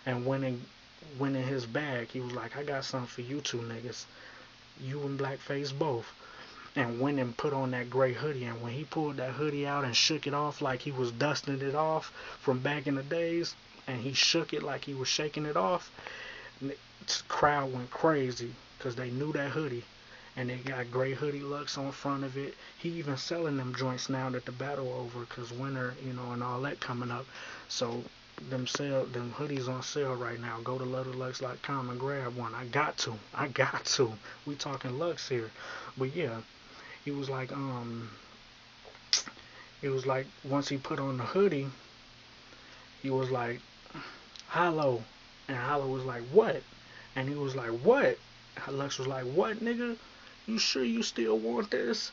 And went in his bag, he was like, I got something for you two niggas. You and blackface both. And went and put on that gray hoodie. And when he pulled that hoodie out and shook it off like he was dusting it off from back in the days, and he shook it like he was shaking it off, the crowd went crazy because they knew that hoodie. And they got gray hoodie Lux on front of it. He even selling them joints now that the battle over, because winter, and all that coming up. So them hoodies on sale right now. Go to loadedlux.com and grab one. I got to. We talking Lux here. But yeah, he was like once he put on the hoodie, he was like, Hollow. And Hollow was like, what? And he was like, what? Lux was like, what, nigga? You sure you still want this?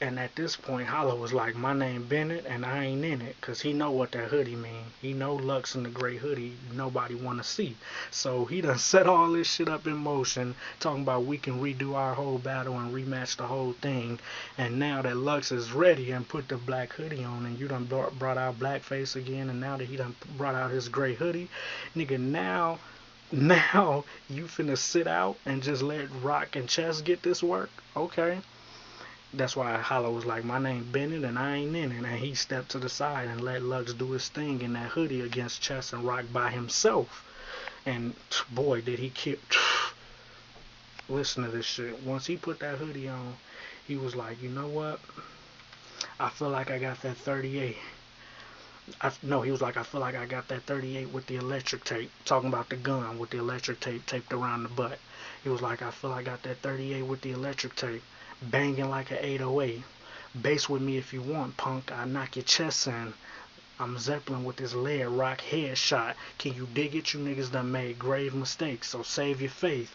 And at this point, Hollow was like, my name Bennett, and I ain't in it, because he know what that hoodie mean. He know Lux in the gray hoodie nobody want to see. So he done set all this shit up in motion, talking about we can redo our whole battle and rematch the whole thing. And now that Lux is ready and put the black hoodie on, and you done brought out blackface again, and now that he done brought out his gray hoodie, nigga, now you finna sit out and just let Rock and Chess get this work? Okay. That's why Hollow was like, my name Bennett and I ain't in it. And he stepped to the side and let Lux do his thing in that hoodie against Chess and Rock by himself. And boy, did he kill. Listen to this shit. Once he put that hoodie on, he was like, you know what? I feel like I got that 38. No, he was like, I feel like I got that 38 with the electric tape. Talking about the gun with the electric tape taped around the butt. He was like, I feel I got that 38 with the electric tape. Banging like an 808. Bass with me if you want, punk. I knock your chest in. I'm Zeppelin with this lead rock headshot. Can you dig it? You niggas done made grave mistakes, so save your faith.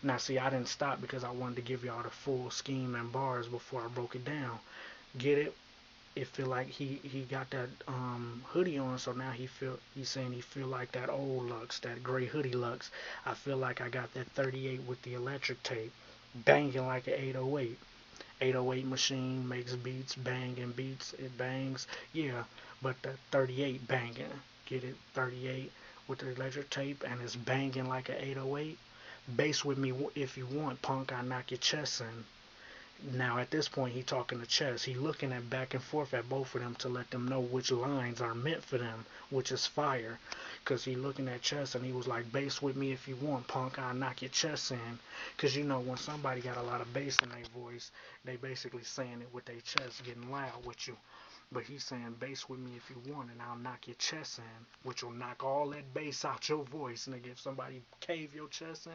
Now, see, I didn't stop because I wanted to give y'all the full scheme and bars before I broke it down. Get it? It feel like he got that hoodie on, so now he's saying he feel like that old Lux, that gray hoodie Lux. I feel like I got that 38 with the electric tape, banging like an 808. 808 machine makes beats, banging beats, it bangs, yeah, but the 38 banging, get it? 38 with the electric tape, and it's banging like an 808. Bass with me if you want, punk. I knock your chest in. Now at this point he talking to Chess. He looking at back and forth at both of them to let them know which lines are meant for them, which is fire. Cause he looking at Chess and he was like, bass with me if you want, punk. I'll knock your chest in. Cause you know when somebody got a lot of bass in their voice, they basically saying it with their chest getting loud with you. But he's saying bass with me if you want, and I'll knock your chest in, which will knock all that bass out your voice. Nigga, if somebody cave your chest in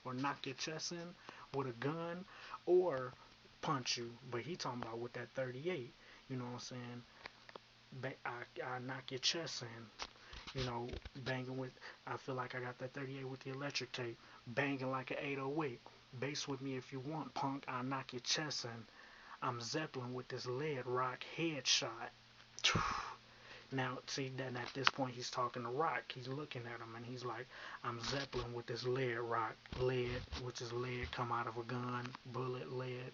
or knock your chest in with a gun or punch you, but he talking about with that 38, you know what I'm saying? I knock your chest in, you know, banging with, I feel like I got that 38 with the electric tape, banging like an 808. Bass with me if you want, punk. I knock your chest in. I'm Zeppelin with this lead rock headshot. Now, see, then at this point he's talking to Rock. He's looking at him and he's like, I'm Zeppelin with this lead rock. Lead, which is lead come out of a gun, bullet, lead.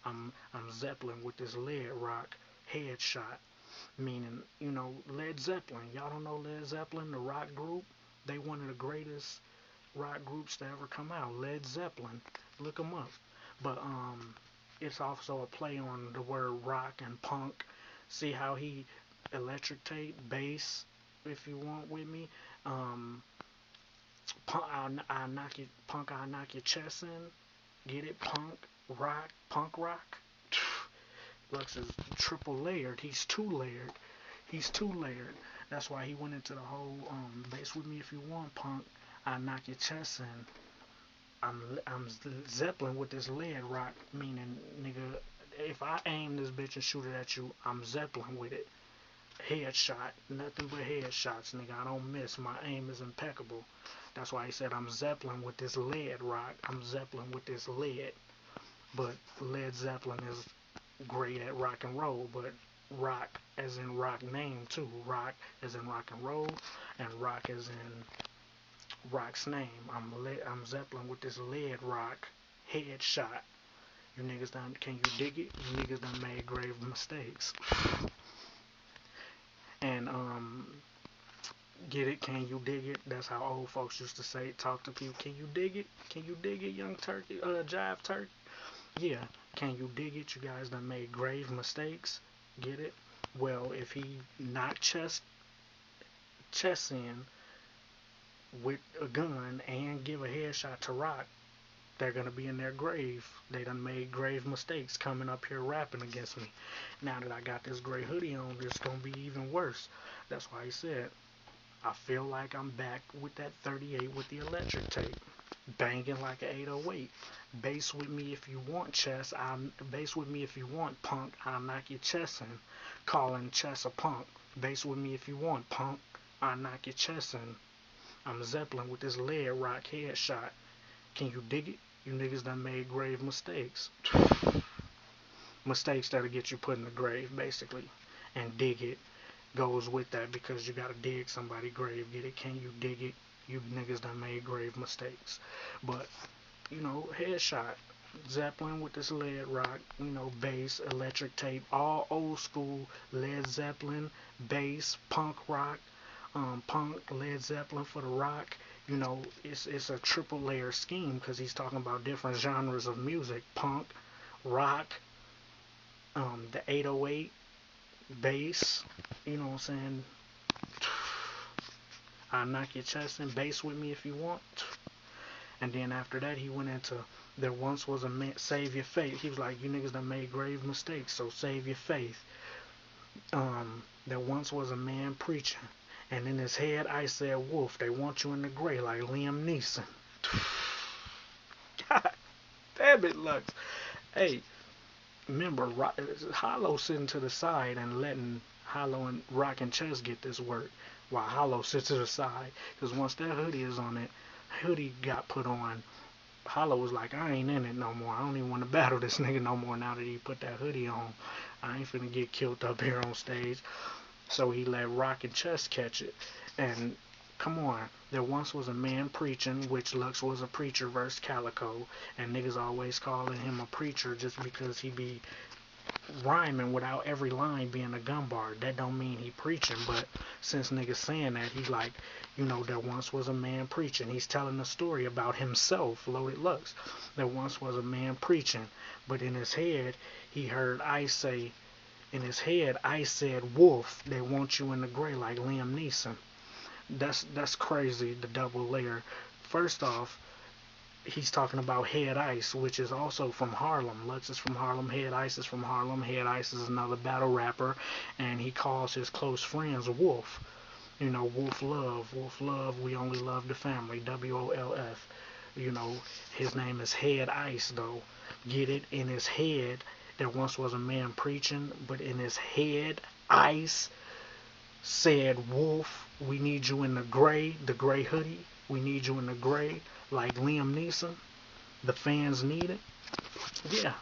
I'm Zeppelin with this lead rock headshot. Meaning, you know, Led Zeppelin. Y'all don't know Led Zeppelin, the rock group? They one of the greatest rock groups to ever come out. Led Zeppelin. Look them up. But, it's also a play on the word rock and punk. See how he electric tape, bass, if you want with me. Punk, I'll knock you, punk, I'll knock your chest in. Get it? Punk, rock, punk rock. Lux is triple layered. He's two layered. He's two layered. That's why he went into the whole bass with me if you want, punk. I'll knock your chest in. I'm Zeppelin with this lead rock, meaning, nigga, if I aim this bitch and shoot it at you, I'm Zeppelin with it. Headshot, nothing but headshots, nigga. I don't miss. My aim is impeccable. That's why he said I'm Zeppelin with this lead rock. I'm Zeppelin with this lead. But Led Zeppelin is great at rock and roll, but rock as in rock name too. Rock as in rock and roll, and rock as in Rock's name. I'm Zeppelin with this lead rock headshot. You niggas done, can you dig it? You niggas done made grave mistakes. And get it? Can you dig it? That's how old folks used to say. Talk to people. Can you dig it? Can you dig it, young turkey? Jive turkey. Yeah. Can you dig it? You guys done made grave mistakes. Get it? Well, if he knocked chest in with a gun and give a headshot to Rock, they're gonna be in their grave. They done made grave mistakes coming up here rapping against me. Now that I got this gray hoodie on, it's gonna be even worse. That's why he said, I feel like I'm back with that 38 with the electric tape. Banging like an 808. Bass with me if you want, chess. Bass with me if you want, punk. I'll knock your chest in. Calling chess a punk. Bass with me if you want, punk. I'll knock your chest in. I'm Zeppelin with this lead rock headshot. Can you dig it? You niggas done made grave mistakes. Mistakes that'll get you put in the grave, basically. And dig it goes with that because you gotta dig somebody's grave. Get it? Can you dig it? You niggas done made grave mistakes. But, you know, headshot. Zeppelin with this lead rock, you know, bass, electric tape, all old school Led Zeppelin, bass, punk rock, punk, Led Zeppelin for the rock. You know, it's a triple layer scheme because he's talking about different genres of music. Punk, rock, the 808, bass, you know what I'm saying? I'll knock your chest in, bass with me if you want. And then after that, he went into, there once was a man, save your faith. He was like, you niggas done made grave mistakes, so save your faith. There once was a man preaching, and in his head I said, Wolf, they want you in the gray like Liam Neeson. God damn it, Lux. Hey, remember, Hollow sitting to the side and letting Hollow and Rock and Chess get this work while Hollow sits to the side. Because once that hoodie is on it, hoodie got put on. Hollow was like, I ain't in it no more. I don't even want to battle this nigga no more now that he put that hoodie on. I ain't finna get killed up here on stage. So he let Rock and Chess catch it. And come on, there once was a man preaching, which Lux was a preacher versus Calico, and niggas always calling him a preacher just because he be rhyming without every line being a gun bar. That don't mean he preaching, but since niggas saying that, he like, there once was a man preaching. He's telling a story about himself, loadedlux. There once was a man preaching, but in his head, he heard Ice say, in his head, I said, Wolf, they want you in the gray like Liam Neeson. That's crazy, the double layer. First off, he's talking about Head Ice, which is also from Harlem. Lux is from Harlem, Head Ice is from Harlem. Head Ice is another battle rapper, and he calls his close friends Wolf. Wolf Love, we only love the family, WOLF. His name is Head Ice, though. Get it? In his head, there once was a man preaching, but in his head, Ice said, Wolf, we need you in the gray hoodie. We need you in the gray, like Liam Neeson. The fans need it. Yeah.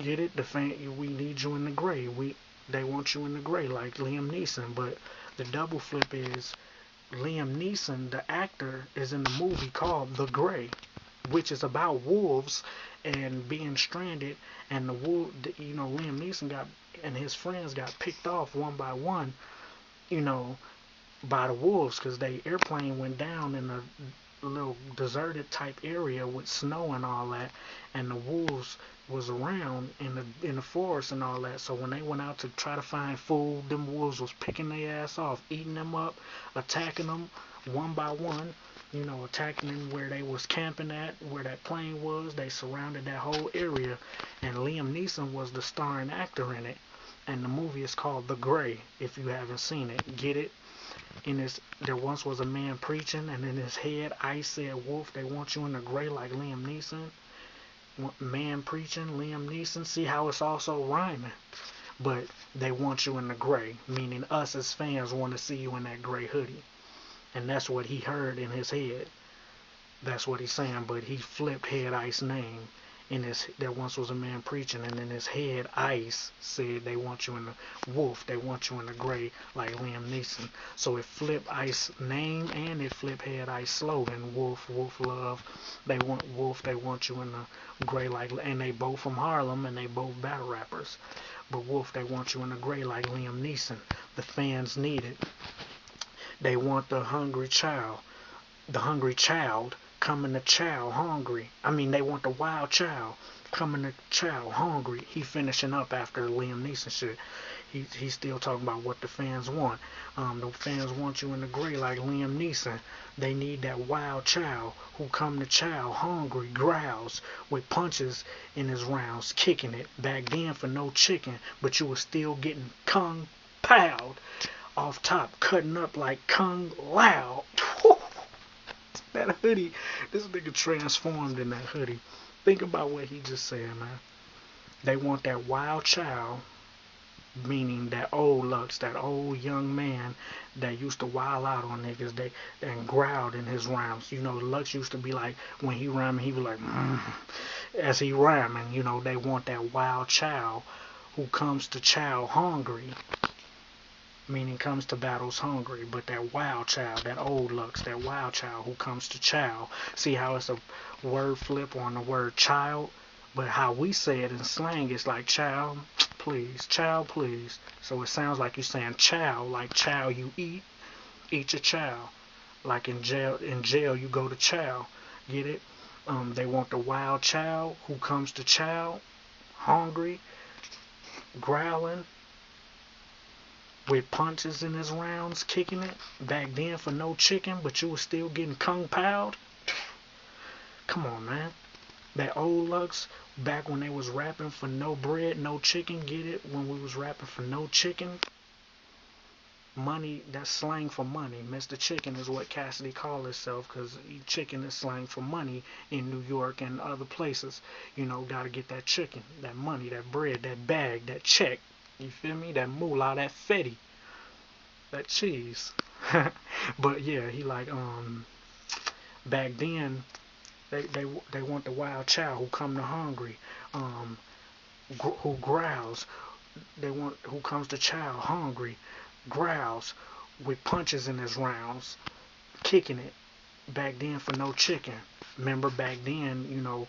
Get it? We need you in the gray. They want you in the gray, like Liam Neeson. But the double flip is Liam Neeson, the actor, is in the movie called The Gray, which is about wolves and being stranded, and Liam Neeson and his friends got picked off one by one, by the wolves, because their airplane went down in a little deserted type area with snow and all that, and the wolves was around in the forest and all that. So when they went out to try to find food, them wolves was picking their ass off, eating them up, attacking them one by one. Attacking them where they was camping at, where that plane was. They surrounded that whole area, and Liam Neeson was the starring actor in it. And the movie is called The Gray, if you haven't seen it. Get it? There once was a man preaching, and in his head, I said, Wolf, they want you in the gray like Liam Neeson. Man preaching, Liam Neeson. See how it's also rhyming. But they want you in the gray, meaning us as fans want to see you in that gray hoodie. And that's what he heard in his head. That's what he's saying, but he flipped Head Ice's name. There once was a man preaching, and in his head, Ice said, they want you in the Wolf, they want you in the gray, like Liam Neeson. So it flipped Ice's name, and it flipped Head Ice's slogan, Wolf, Wolf Love. They want Wolf, they want you in the gray, and they both from Harlem, and they both battle rappers. But Wolf, they want you in the gray, like Liam Neeson. The fans need it. They want the hungry child coming to chow hungry. They want the wild child coming to chow hungry. He finishing up after the Liam Neeson shit. He's still talking about what the fans want. The fans want you in the gray like Liam Neeson. They need that wild child who come to chow hungry, growls with punches in his rounds, kicking it. Back then for no chicken, but you were still getting kung pow off top, cutting up like Kung Lao. That hoodie, this nigga transformed in that hoodie. Think about what he just said, man. They want that wild child, meaning that old Lux, that old young man that used to wild out on niggas and growled in his rhymes. Lux used to be like, when he rhyming, he was like, as he rhyming, they want that wild child who comes to chow hungry. Meaning comes to battles hungry, but that wild child, that old Lux, that wild child who comes to chow. See how it's a word flip on the word child, but how we say it in slang is like child, please, child, please. So it sounds like you're saying chow, like chow you eat your chow. Like in jail you go to chow. Get it? They want the wild child who comes to chow, hungry, growling, with punches in his rounds, kicking it. Back then for no chicken, but you were still getting kung pao. Come on, man. That old Lux, back when they was rapping for no bread, no chicken, get it? When we was rapping for no chicken, money, that's slang for money. Mr. Chicken is what Cassidy called himself, because chicken is slang for money in New York and other places. You know, gotta get that chicken, that money, that bread, that bag, that check. You feel me? That moolah, that fetty, that cheese. But yeah, he like, back then, they want the wild child who come to hungry, um, who growls. They want who comes to child hungry, growls, with punches in his rounds, kicking it. Back then for no chicken. Remember back then, you know,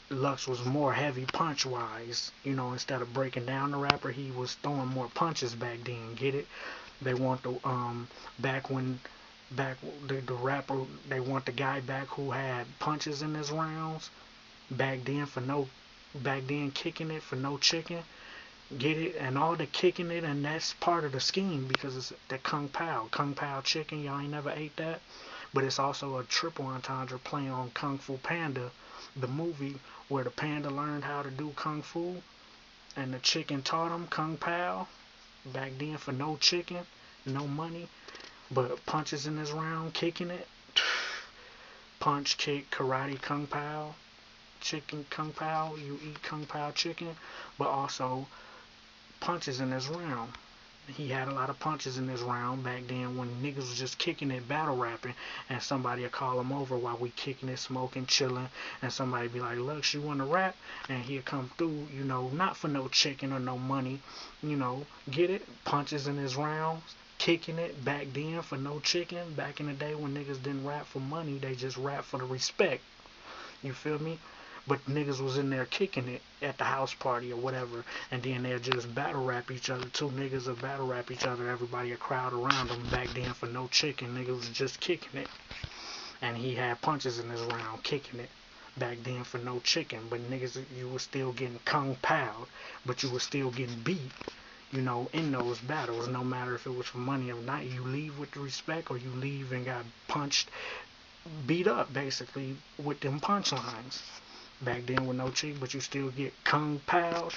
Lux was more heavy punch wise. You know, instead of breaking down the rapper, he was throwing more punches back then. Get it? They want the back when back the rapper, they want the guy back who had punches in his rounds. Back then for no back then kicking it for no chicken. Get it? And all the kicking it, and that's part of the scheme, because it's the Kung Pao chicken. Y'all ain't never ate that, but it's also a triple entendre play on Kung Fu Panda, the movie where the panda learned how to do kung fu, and the chicken taught him Kung Pao. Back then for no chicken, no money, but punches in his round, kicking it. Punch, kick, karate, Kung Pao, chicken, Kung Pao. You eat Kung Pao chicken, but also punches in his round. He had a lot of punches in his round back then when niggas was just kicking it, battle rapping, and somebody would call him over while we kicking it, smoking, chilling, and somebody be like, "Lux, you want to rap?" And he'd come through, you know, not for no chicken or no money, you know, get it? Punches in his rounds, kicking it back then for no chicken. Back in the day when niggas didn't rap for money, they just rap for the respect. You feel me? But niggas was in there kicking it at the house party or whatever, and then they'll just battle rap each other. Two niggas will battle rap each other, everybody a crowd around them. Back then for no chicken, niggas was just kicking it. And he had punches in his round, kicking it. Back then for no chicken, but niggas, you was still getting kung pao, but you was still getting beat, you know, in those battles, no matter if it was for money or not. You leave with the respect, or you leave and got punched, beat up, basically, with them punchlines. Back then with no chicken, but you still get kung pao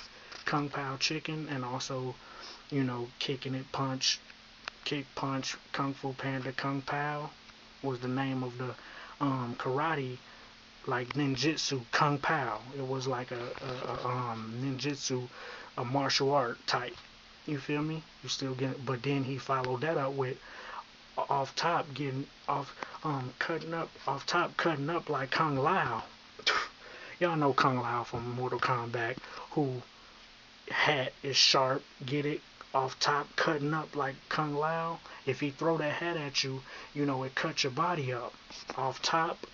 chicken, and also, you know, kicking it, punch, kick, punch, kung fu panda, kung pao was the name of the karate, like ninjutsu, kung pao. It was like a ninjutsu, a martial art type. You feel me? You still get, but then he followed that up with off top getting off, cutting up, off top cutting up like Kung Lao. Y'all know Kung Lao from Mortal Kombat, who hat is sharp, get it, off top, cutting up like Kung Lao. If he throw that hat at you, you know, it cuts your body up, off top.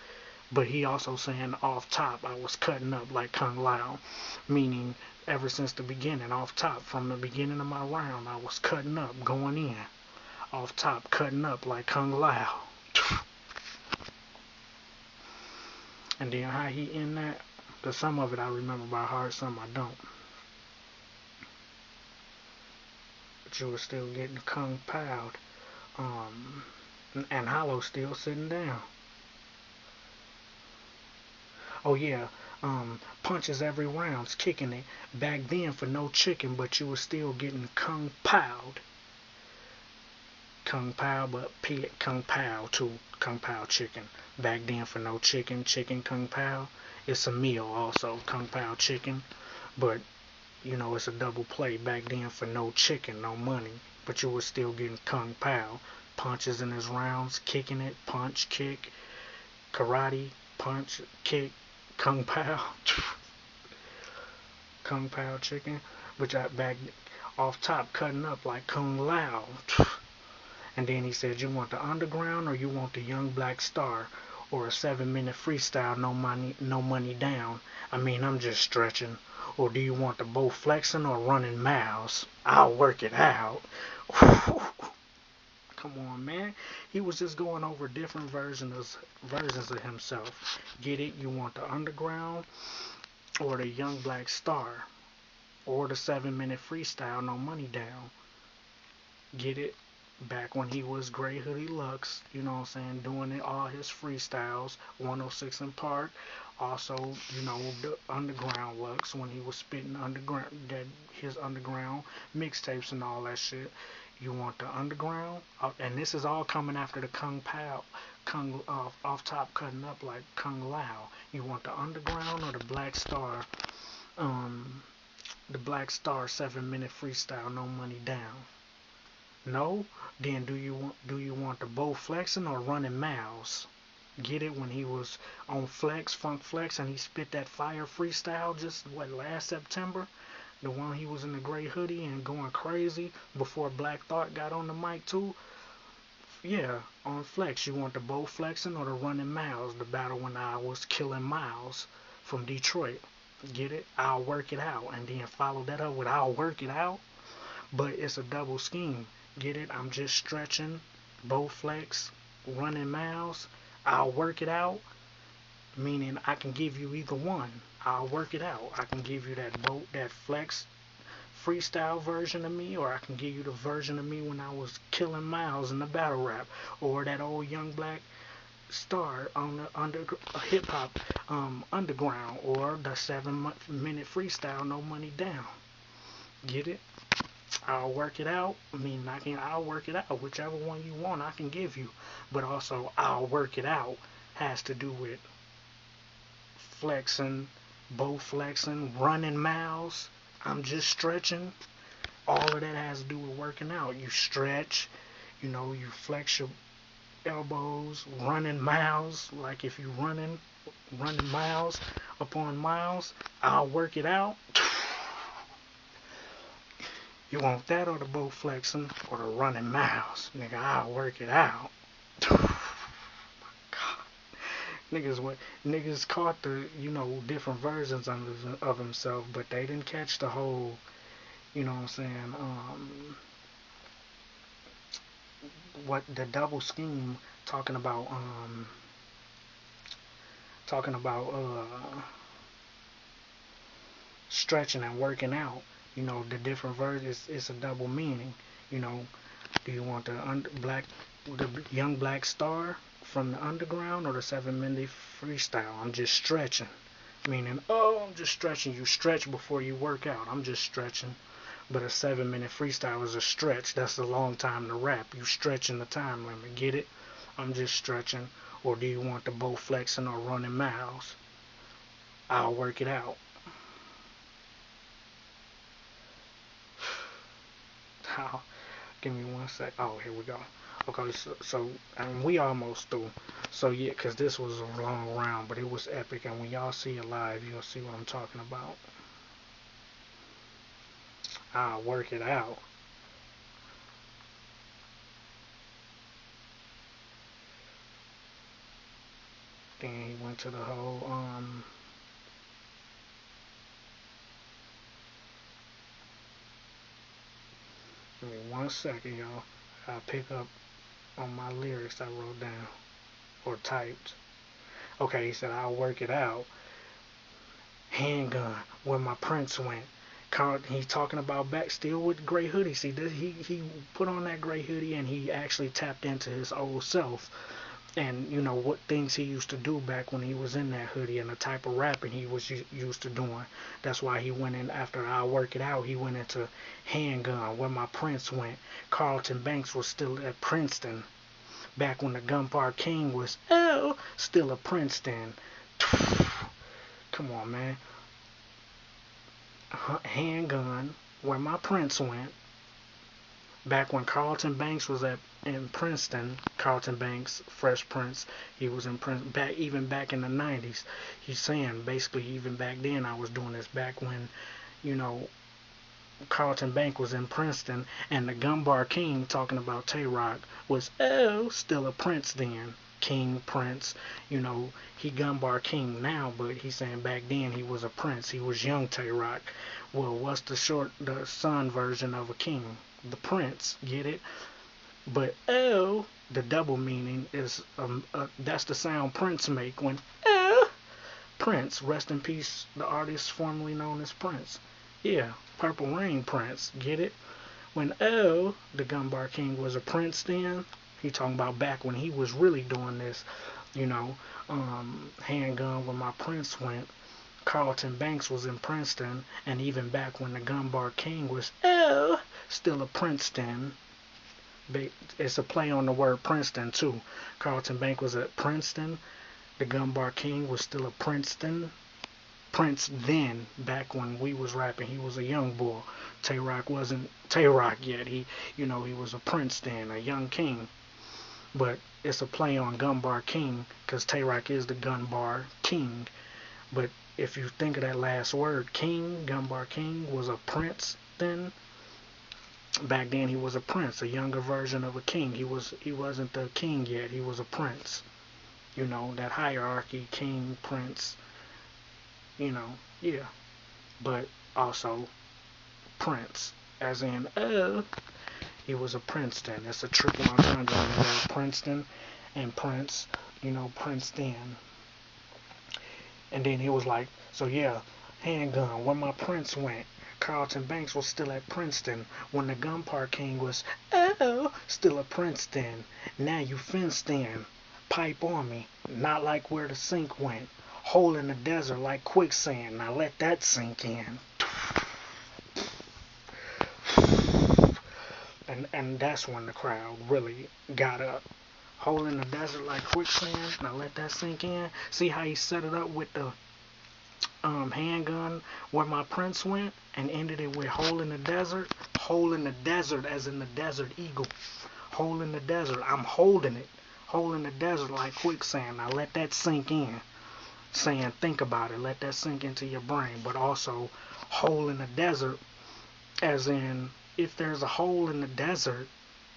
But he also saying off top, I was cutting up like Kung Lao, meaning ever since the beginning, off top, from the beginning of my round, I was cutting up, going in, off top, cutting up like Kung Lao. And then how he in that, because some of it I remember by heart, some I don't. But you were still getting Kung Pao. And Hollow still sitting down. Oh yeah, punches every round's kicking it. Back then for no chicken, but you were still getting Kung Pao. Kung Pao, but Kung Pao too. Kung Pao chicken. Back then for no chicken, chicken Kung Pao. It's a meal also, Kung Pao chicken. But, you know, it's a double play. Back then for no chicken, no money. But you were still getting Kung Pao. Punches in his rounds, kicking it, punch, kick, karate, punch, kick, Kung Pao. Kung Pao chicken. Which I back off top cutting up like Kung Lao. And then he said, you want the underground or you want the young black star, or a 7-minute freestyle, no money down. I mean, I'm just stretching. Or do you want the both flexing or running miles? I'll work it out. Come on, man. He was just going over different versions of himself. Get it? You want the underground or the young black star, or the 7-minute freestyle, no money down. Get it? back when he was Gray Hoodie Lux, you know what I'm saying, doing it, all his freestyles, 106 in Park, also, you know, the Underground Lux when he was spitting underground, that his underground mixtapes and all that shit. You want the underground, and this is all coming after the Kung Pao, Kung off top cutting up like Kung Lao. You want the underground or the Black Star, um, the Black Star 7 minute freestyle, no money down. No? Then do you want the Bo flexing or running mouths? Get it when he was on Flex, Funk Flex, and he spit that fire freestyle just what last September? The one he was in the gray hoodie and going crazy before Black Thought got on the mic too? Yeah, on Flex. You want the Bo flexing or the running mouths? The battle when I was killing Miles from Detroit. Get it? I'll work it out. And then follow that up with I'll work it out. But it's a double scheme. Get it? I'm just stretching, bow flex, running miles. I'll work it out, meaning I can give you either one. I'll work it out. I can give you that flex freestyle version of me, or I can give you the version of me when I was killing miles in the battle rap, or that old young black star on the hip hop underground, or the 7 minute freestyle, no money down. Get it? I'll work it out. I mean, I'll work it out. Whichever one you want, I can give you. But also, I'll work it out has to do with flexing, bow flexing, running miles. I'm just stretching. All of that has to do with working out. You stretch, you flex your elbows, running miles. Like if you running miles upon miles, I'll work it out. You want that or the bow flexing or the running miles? Nigga, I'll work it out. Niggas caught the, different versions of himself, but they didn't catch the whole, you know what I'm saying, what the double scheme talking about, stretching and working out. The different versions, it's a double meaning. Do you want the young black star from the underground or the 7 minute freestyle? I'm just stretching. Meaning, I'm just stretching. You stretch before you work out. I'm just stretching. But a 7 minute freestyle is a stretch. That's a long time to rap. You stretching the time limit. Get it? I'm just stretching. Or do you want the bow flexing or running miles? I'll work it out. How? Give me 1 sec. Oh, here we go. Okay, so and we almost through. So yeah, because this was a long round, but it was epic. And when y'all see it live, you'll see what I'm talking about. I'll work it out. Then he went to the whole Give me 1 second, y'all. I'll pick up on my lyrics I wrote down or typed. Okay, he said I'll work it out. Handgun, where my prince went. He's talking about back still with gray hoodie. See, he put on that gray hoodie and he actually tapped into his old self. And what things he used to do back when he was in that hoodie and the type of rapping he was used to doing. That's why he went in after I Work It Out. He went into Handgun, where my prince went. Carlton Banks was still at Princeton back when the Gunpowder King was still at Princeton. Come on, man. Handgun, where my prince went. Back when Carlton Banks was in Princeton, Carlton Banks, Fresh Prince, he was in Princeton, even back in the 90s. He's saying, basically, even back then, I was doing this back when, Carlton Banks was in Princeton, and the Gunbar King, talking about Tay-Rock, was, still a prince then. King, Prince, he Gunbar King now, but he's saying back then he was a prince. He was young Tay-Rock. Well, what's the son version of a king? The prince, get it? But the double meaning is that's the sound Prince make when Prince, rest in peace, the artist formerly known as Prince. Yeah, Purple Rain Prince, get it? when the Gun Bar King was a prince then. He talking about back when he was really doing this, you know, handgun when my prince went. Carlton Banks was in Princeton, and even back when the Gun Bar King was still a Princeton. It's a play on the word Princeton too. Carlton Banks was at Princeton. The Gun Bar King was still a Princeton. Prince then, back when we was rapping, he was a young boy. Tay Rock wasn't Tay Rock yet. He was a prince then, a young king. But it's a play on Gun Bar King, because Tay Rock is the Gun Bar King. But if you think of that last word, king, Gun Bar King was a prince then. Back then he was a prince, a younger version of a king. He wasn't the king yet. He was a prince. You know, that hierarchy, king, prince. Yeah. But also Prince, as in, he was a Princeton. It's a triple entendre in the word Princeton and Prince, Princeton. And then he was like, so yeah, handgun, where my Prince went. Carlton Banks was still at Princeton when the Gun Bar King was, still at Princeton. Now you fenced in, pipe on me, not like where the sink went. Hole in the desert like quicksand. Now let that sink in. And that's when the crowd really got up. Hole in the desert like quicksand. Now let that sink in. See how he set it up with the handgun where my prince went and ended it with hole in the desert. Hole in the desert as in the desert eagle. Hole in the desert. I'm holding it. Hole in the desert like quicksand. Now let that sink in. Saying think about it, let that sink into your brain. But also hole in the desert as in if there's a hole in the desert,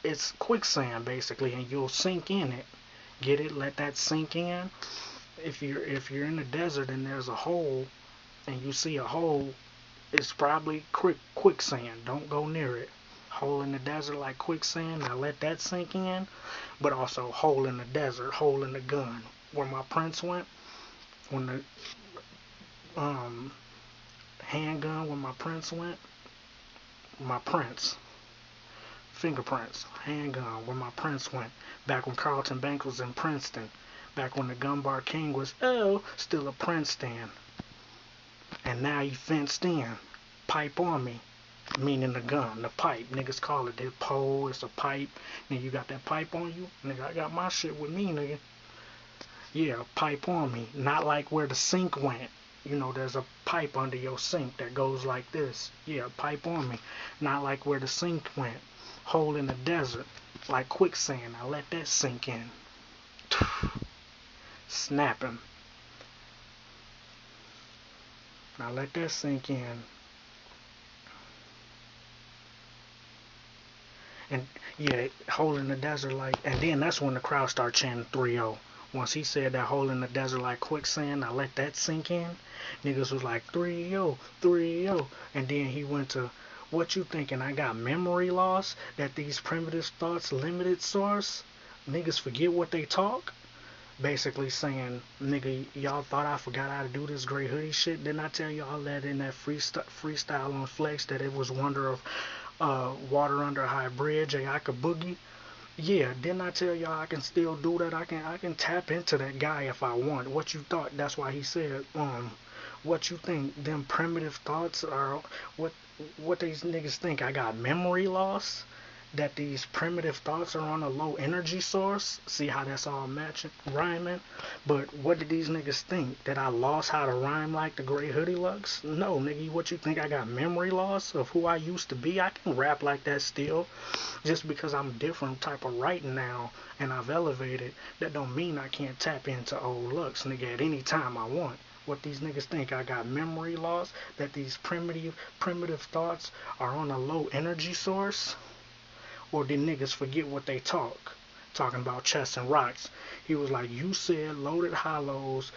it's quicksand basically, and you'll sink in it. Get it? Let that sink in. If you're in the desert and there's a hole and you see a hole, it's probably quicksand. Don't go near it. Hole in the desert like quicksand. Now let that sink in. But also hole in the desert, hole in the gun. Where my prince went. When the handgun, when my prince went, my prince, fingerprints, handgun, where my prince went, back when Carlton Banks was in Princeton, back when the Gun Bar King was, still a Princeton, and now he fenced in, pipe on me, meaning the gun, the pipe, niggas call it the pole, it's a pipe, and you got that pipe on you, nigga, I got my shit with me, nigga. Yeah, pipe on me. Not like where the sink went. There's a pipe under your sink that goes like this. Yeah, pipe on me. Not like where the sink went. Hole in the desert. Like quicksand. Now let that sink in. Snapping. Now let that sink in. And yeah, hole in the desert like, and then that's when the crowd start chanting 3-0. Once he said that hole in the desert like quicksand, I let that sink in. Niggas was like 3-0, 3-0. And then he went to, what you thinking? I got memory loss? That these primitive thoughts limited source? Niggas forget what they talk? Basically saying, nigga, y'all thought I forgot how to do this gray hoodie shit? Didn't I tell y'all that in that freestyle on Flex that it was wonder of water under a high bridge, and I could boogie? Yeah, didn't I tell y'all I can still do that? I can tap into that guy if I want. What you thought? That's why he said, what you think? Them primitive thoughts are what these niggas think? I got memory loss? That these primitive thoughts are on a low energy source? See how that's all matching, rhyming? But what did these niggas think? That I lost how to rhyme like the Great Hoodie Lux? No, nigga, what you think? I got memory loss of who I used to be? I can rap like that still. Just because I'm different type of writing now and I've elevated, that don't mean I can't tap into old Lux, nigga, at any time I want. What these niggas think? I got memory loss? That these primitive thoughts are on a low energy source? Or did niggas forget what they talk? Talking about chests and rocks. He was like, you said loaded hollows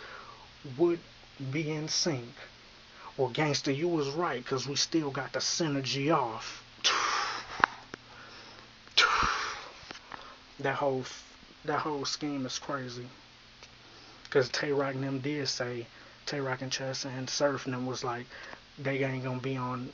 would be in sync. Well, gangster, you was right, because we still got the synergy off. That whole scheme is crazy. Because Tay Rock and them did say, Tay Rock and Chess and Surf and them was like, they ain't gonna be on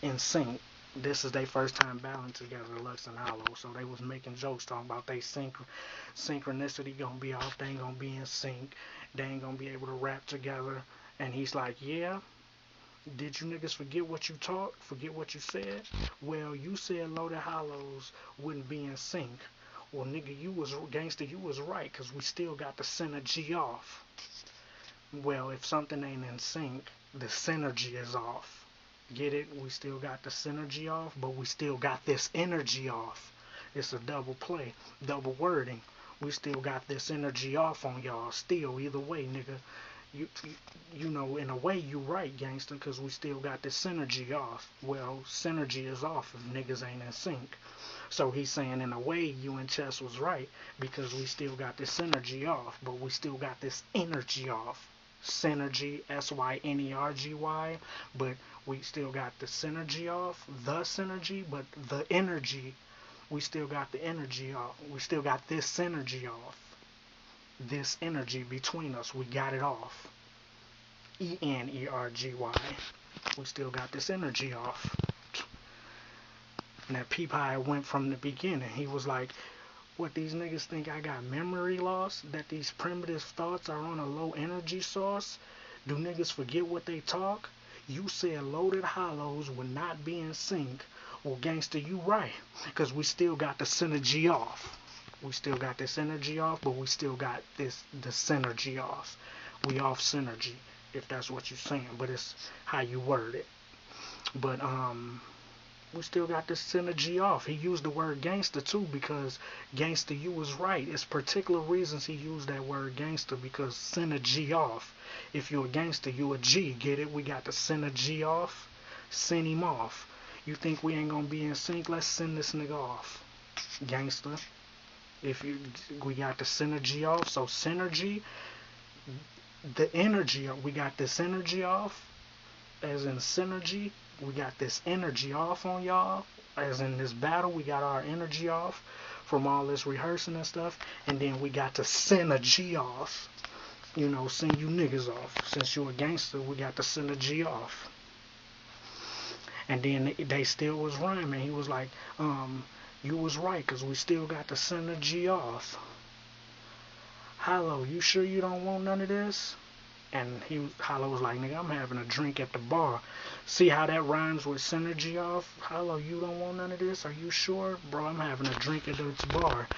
in sync. this is their first time battling together, Lux and Hollow. So they was making jokes talking about they synchronicity gonna be off. They ain't gonna be in sync. They ain't gonna be able to rap together. And he's like, yeah. Did you niggas forget what you talked? Forget what you said? Well, you said Loaded Hollows wouldn't be in sync. Well, nigga, you was gangster. You was right, cause we still got the synergy off. Well, if something ain't in sync, the synergy is off. Get it? We still got the synergy off, but we still got this energy off. It's a double play, double wording. We still got this energy off on y'all. Still, either way, nigga. You know, in a way, you right, gangster, because we still got this synergy off. Well, synergy is off if niggas ain't in sync. So he's saying, in a way, you and Chess was right, because we still got this synergy off, but we still got this energy off. Synergy, SYNERGY, but we still got the synergy off, the synergy, but the energy, we still got the energy off. We still got this synergy off. This energy between us, we got it off. ENERGY. We still got this energy off. And that peep how it went from the beginning. He was like, what, these niggas think I got memory loss? That these primitive thoughts are on a low energy source? Do niggas forget what they talk? You said Loaded Hollows would not be in sync. Well, gangster, you right. Because we still got the synergy off. We still got this energy off, but we still got the synergy off. We off synergy, if that's what you're saying, but it's how you word it. But we still got this synergy off. He used the word gangster too, because gangster, you was right. It's particular reasons he used that word gangster, because synergy off. If you're a gangster, you a G. Get it? We got the synergy off. Send him off. You think we ain't gonna be in sync? Let's send this nigga off, gangster. We got the synergy off, so synergy, the energy, we got this energy off, as in synergy, we got this energy off on y'all, as in this battle, we got our energy off from all this rehearsing and stuff, and then we got the synergy off, you know, send you niggas off. Since you a gangster, we got the synergy off. And then they still was rhyming. He was like, you was right, because we still got the synergy off. Hollow, you sure you don't want none of this? And Hollow was like, nigga, I'm having a drink at the bar. See how that rhymes with synergy off? Hollow, you don't want none of this? Are you sure? Bro, I'm having a drink at the bar.